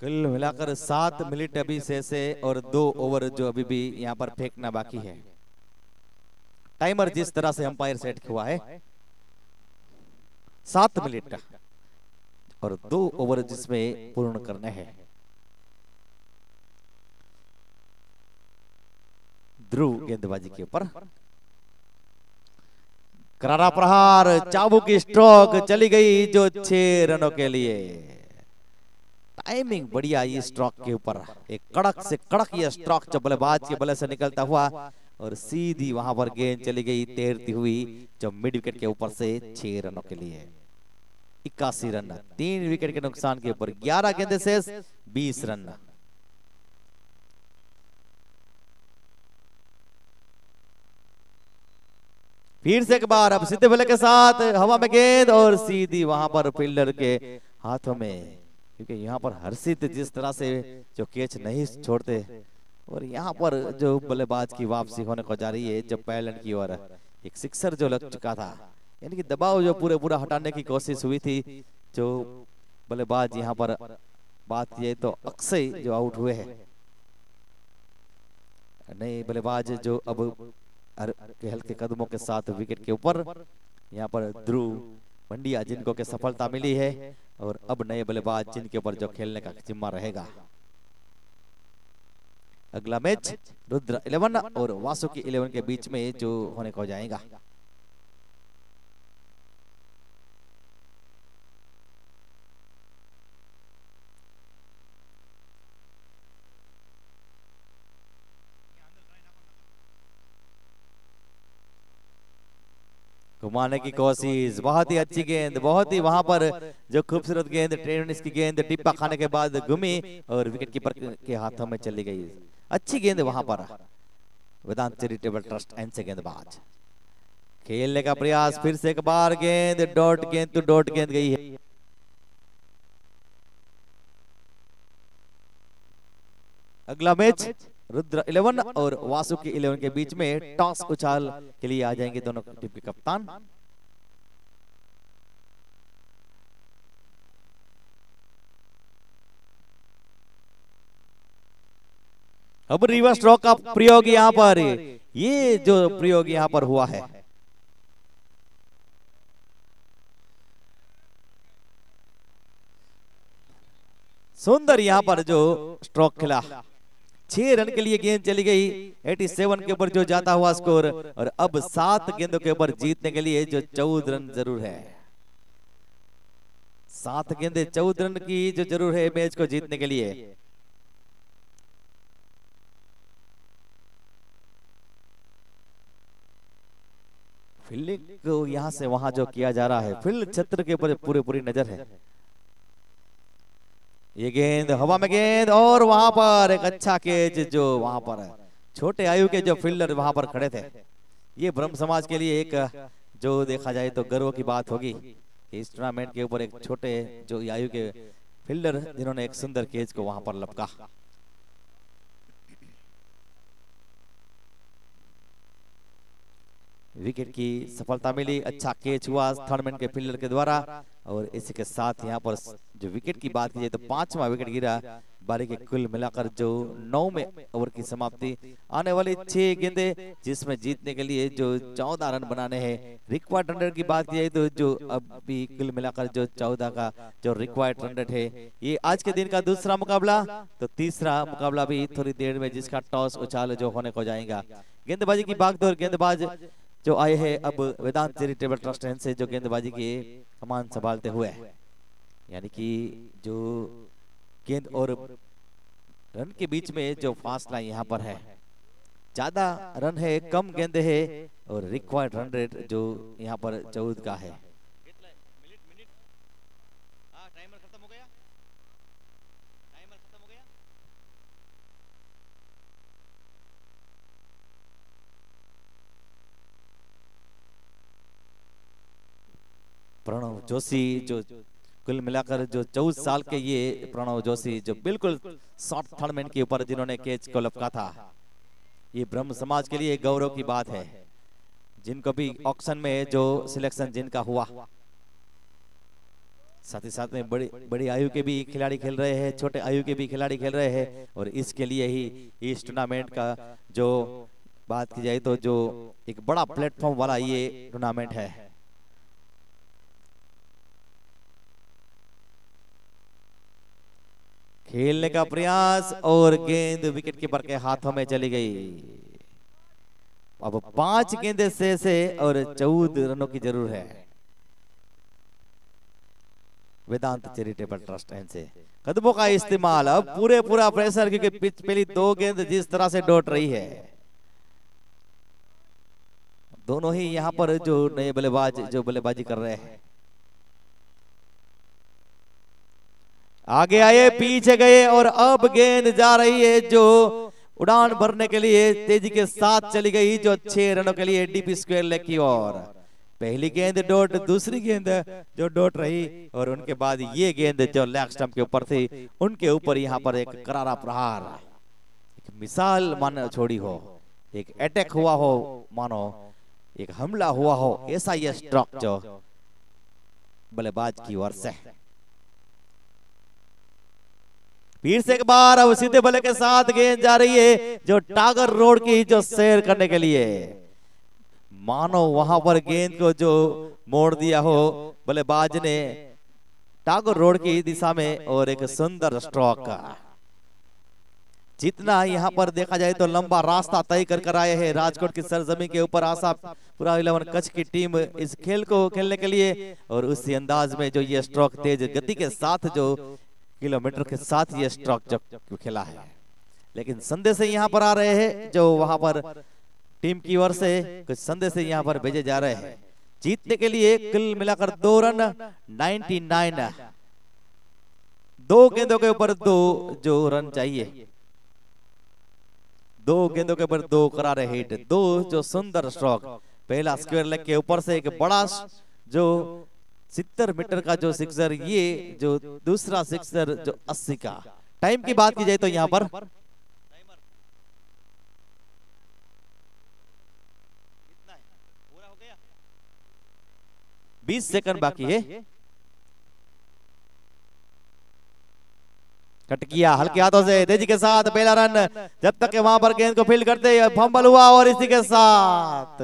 कुल मिलाकर 7 मिनट अभी शेष है और 2 ओवर जो अभी भी यहाँ पर फेंकना बाकी है। टाइमर जिस तरह से अंपायर सेट हुआ है, 7 मिनट और 2 ओवर जिसमें पूर्ण करने हैं। ध्रुव गेंदबाजी के ऊपर करारा प्रहार, चाबुक की स्ट्रोक चली गई जो 6 रनों के लिए। टाइमिंग बढ़िया ये स्ट्रोक के ऊपर, एक कड़क से कड़क ये स्ट्रोक जो बल्लेबाज के बल्ले से निकलता हुआ और सीधी वहां पर गेंद चली गई तैरती हुई जो मिड विकेट के ऊपर से 6 रनों के लिए। 81 रन, 3 विकेट के नुकसान के ऊपर, 11 गेंदें शेष, 20 रन। फिर से एक बार अब सीधे बल्ले के साथ हवा में गेंद और सीधी वहां पर फील्डर के हाथों में, क्योंकि यहाँ पर हर्षित जिस तरह से जो कैच नहीं छोड़ते और यहाँ पर जो बल्लेबाज की वापसी होने को जा रही है, जब पैलन की ओर एक सिक्सर जो लग चुका था, यानी कि दबाव जो पूरा हटाने की कोशिश हुई थी। जो बल्लेबाज यहाँ पर बात ये तो अक्षय जो आउट हुए हैं, नए बल्लेबाज जो अब हल्के कदमों के साथ विकेट के ऊपर यहाँ पर ध्रुव पंड्या जिनको के सफलता मिली है और अब नए बल्लेबाज जिनके ऊपर जो खेलने का जिम्मा रहेगा। अगला मैच रुद्र 11 और वासुकी 11 के बीच में जो होने को जाएगा। घुमाने की कोशिश, बहुत ही अच्छी गेंद, बहुत ही वहां पर जो खूबसूरत गेंद, टेनिस की गेंद टिप्पा खाने के बाद घूमी और विकेट कीपर के हाथों में चली गई। अच्छी गेंद वहां पर, वेदांत चैरिटेबल ट्रस्ट एंड से गेंदबाज खेलने का प्रयास, फिर से एक बार गेंद गेंद टू डॉट गेंद गई है। अगला मैच रुद्र 11 और वासुकी 11 के बीच में टॉस उछाल के लिए आ जाएंगे दोनों टीम के कप्तान। अब रिवर्स स्ट्रोक का प्रयोग यहां पर, ये जो प्रयोग यहां पर हुआ है, सुंदर यहां पर जो स्ट्रोक खिला, 6 रन के लिए गेंद चली गई, 87 के ऊपर जो जाता हुआ स्कोर। और अब 7 गेंदों के ऊपर जीतने के लिए जो 14 रन जरूर है, 7 गेंदे 14 रन की जो जरूर है मैच को जीतने के लिए। फील्डिंग को यहां से वहां जो किया जा रहा है, फील्ड क्षेत्र के ऊपर पूरी नजर है। ये गेंद हवा में गेंद और वहां पर एक अच्छा कैच जो वहां पर छोटे आयु के जो फील्डर वहां पर खड़े थे, ये ब्रह्म समाज के लिए एक जो देखा जाए तो गर्व की बात होगी। इस टूर्नामेंट के ऊपर एक छोटे जो आयु के फील्डर जिन्होंने एक सुंदर कैच को वहां पर लपका। विकेट की सफलता मिली, अच्छा कैच हुआ थर्डमैन के फील्डर के द्वारा। और इसी के साथ यहाँ पर जो विकेट की बात की जाए तो 5वां विकेट गिरा। बारी के कुल मिलाकर जो 9वें ओवर की समाप्ति, आने वाली 6 गेंदे जिसमें जीतने के लिए जो 14 रन बनाने हैं। रिक्वायर्ड रन रेट की बात की जाए तो जो अभी कुल मिलाकर जो 14 का जो रिक्वायर्ड रन रेट है, ये आज के दिन का दूसरा मुकाबला। तो तीसरा मुकाबला भी थोड़ी देर में जिसका टॉस उछाल जो होने को जाएगा। गेंदबाजी की भागदौड़, गेंदबाज जो आए हैं अब वेदांत चैरिटेबल ट्रस्ट से जो गेंदबाजी की कमान संभालते हुए, यानी कि जो गेंद और रन के बीच में जो फासला यहाँ पर है, ज्यादा रन है कम गेंद है और रिक्वायर्ड रन रेट जो यहाँ पर 14 का है। प्रणव जोशी जो कुल मिलाकर जो 14 साल के ये प्रणव जोशी जो बिल्कुल शॉर्ट थर्डमैन के ऊपर जिन्होंने कैच को लपका था, ये ब्रह्म समाज के लिए गौरव की बात है। जिनको भी ऑक्शन में जो सिलेक्शन जिनका हुआ, साथ ही साथ में बड़ी आयु के भी खिलाड़ी खेल रहे हैं, छोटे आयु के भी खिलाड़ी खेल रहे हैं। और इसके लिए ही इस टूर्नामेंट का जो बात की जाए तो जो एक बड़ा प्लेटफॉर्म वाला ये टूर्नामेंट है। खेलने का प्रयास और गेंद विकेट कीपर के हाथों में चली गई। अब 5 गेंदे से और 14 रनों की जरूरत है। वेदांत चैरिटेबल ट्रस्ट से कदमों का इस्तेमाल, अब पूरा प्रेशर, क्योंकि पिच पहली 2 गेंद जिस तरह से डोट रही है, दोनों ही यहाँ पर जो नए बल्लेबाज जो बल्लेबाजी कर रहे हैं, आगे आए पीछे गए और अब गेंद जा रही है जो उड़ान भरने के लिए तेजी के साथ चली गई, जो 6 रनों के लिए डीपी स्क्वायर लेग की ओर। पहली गेंद डॉट, दूसरी गेंद जो डॉट रही और उनके बाद ये गेंद जो लेग स्टंप के ऊपर थी, उनके ऊपर यहाँ पर एक करारा प्रहार, एक मिसाल मानो छोड़ी हो, एक अटैक हुआ हो, मानो एक हमला हुआ हो, ऐसा ये स्ट्रोक जो बल्लेबाज की ओर से। फिर से एक बार अब सीधे बल्ले के साथ गेंद जा रही है जो टागर रोड की जो सैर करने के लिए, मानो वहां पर गेंद को जो मोड़ दिया हो बल्लेबाज ने टागर रोड की दिशा में, और एक सुंदर स्ट्रोक। जितना यहाँ पर देखा जाए तो लंबा रास्ता तय कर आए हैं राजकोट की सरजमी के ऊपर आशा पूरा 11 कच्छ की टीम इस खेल को खेलने के लिए, और उसी अंदाज में जो ये स्ट्रोक तेज गति के साथ जो किलोमीटर के साथ ये स्ट्रोक जो खेला है। लेकिन संदेश यहाँ पर आ रहे हैं जो वहां पर टीम की ओर से कुछ संदेश यहाँ पर भेजे जा रहे हैं। जीतने के लिए कुल मिलाकर 2 रन 99, 2 गेंदों के ऊपर 2 जो रन चाहिए, 2 गेंदों के ऊपर 2 करारे हिट, 2 जो सुंदर स्ट्रोक। पहला स्क्वायर लेग के ऊपर से एक बड़ा जो 70 मीटर का जो सिक्सर, ये जो दूसरा सिक्सर जो 80 का। टाइम की बात की जाए तो यहाँ पर 20 सेकंड बाकी है। कट किया हल्के हाथों से तेजी के साथ पहला रन, जब तक वहां पर गेंद को फील्ड करते फंबल हुआ, और इसी के साथ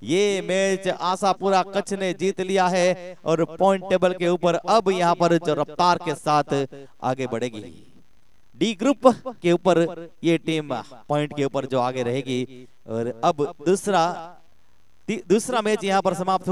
ये मैच आशापुरा कच्छ ने जीत लिया है और पॉइंट टेबल के ऊपर अब यहाँ पर जो रफ्तार के साथ आगे बढ़ेगी। डी ग्रुप के ऊपर ये टीम पॉइंट के ऊपर जो आगे रहेगी। और अब दूसरा मैच यहाँ पर समाप्त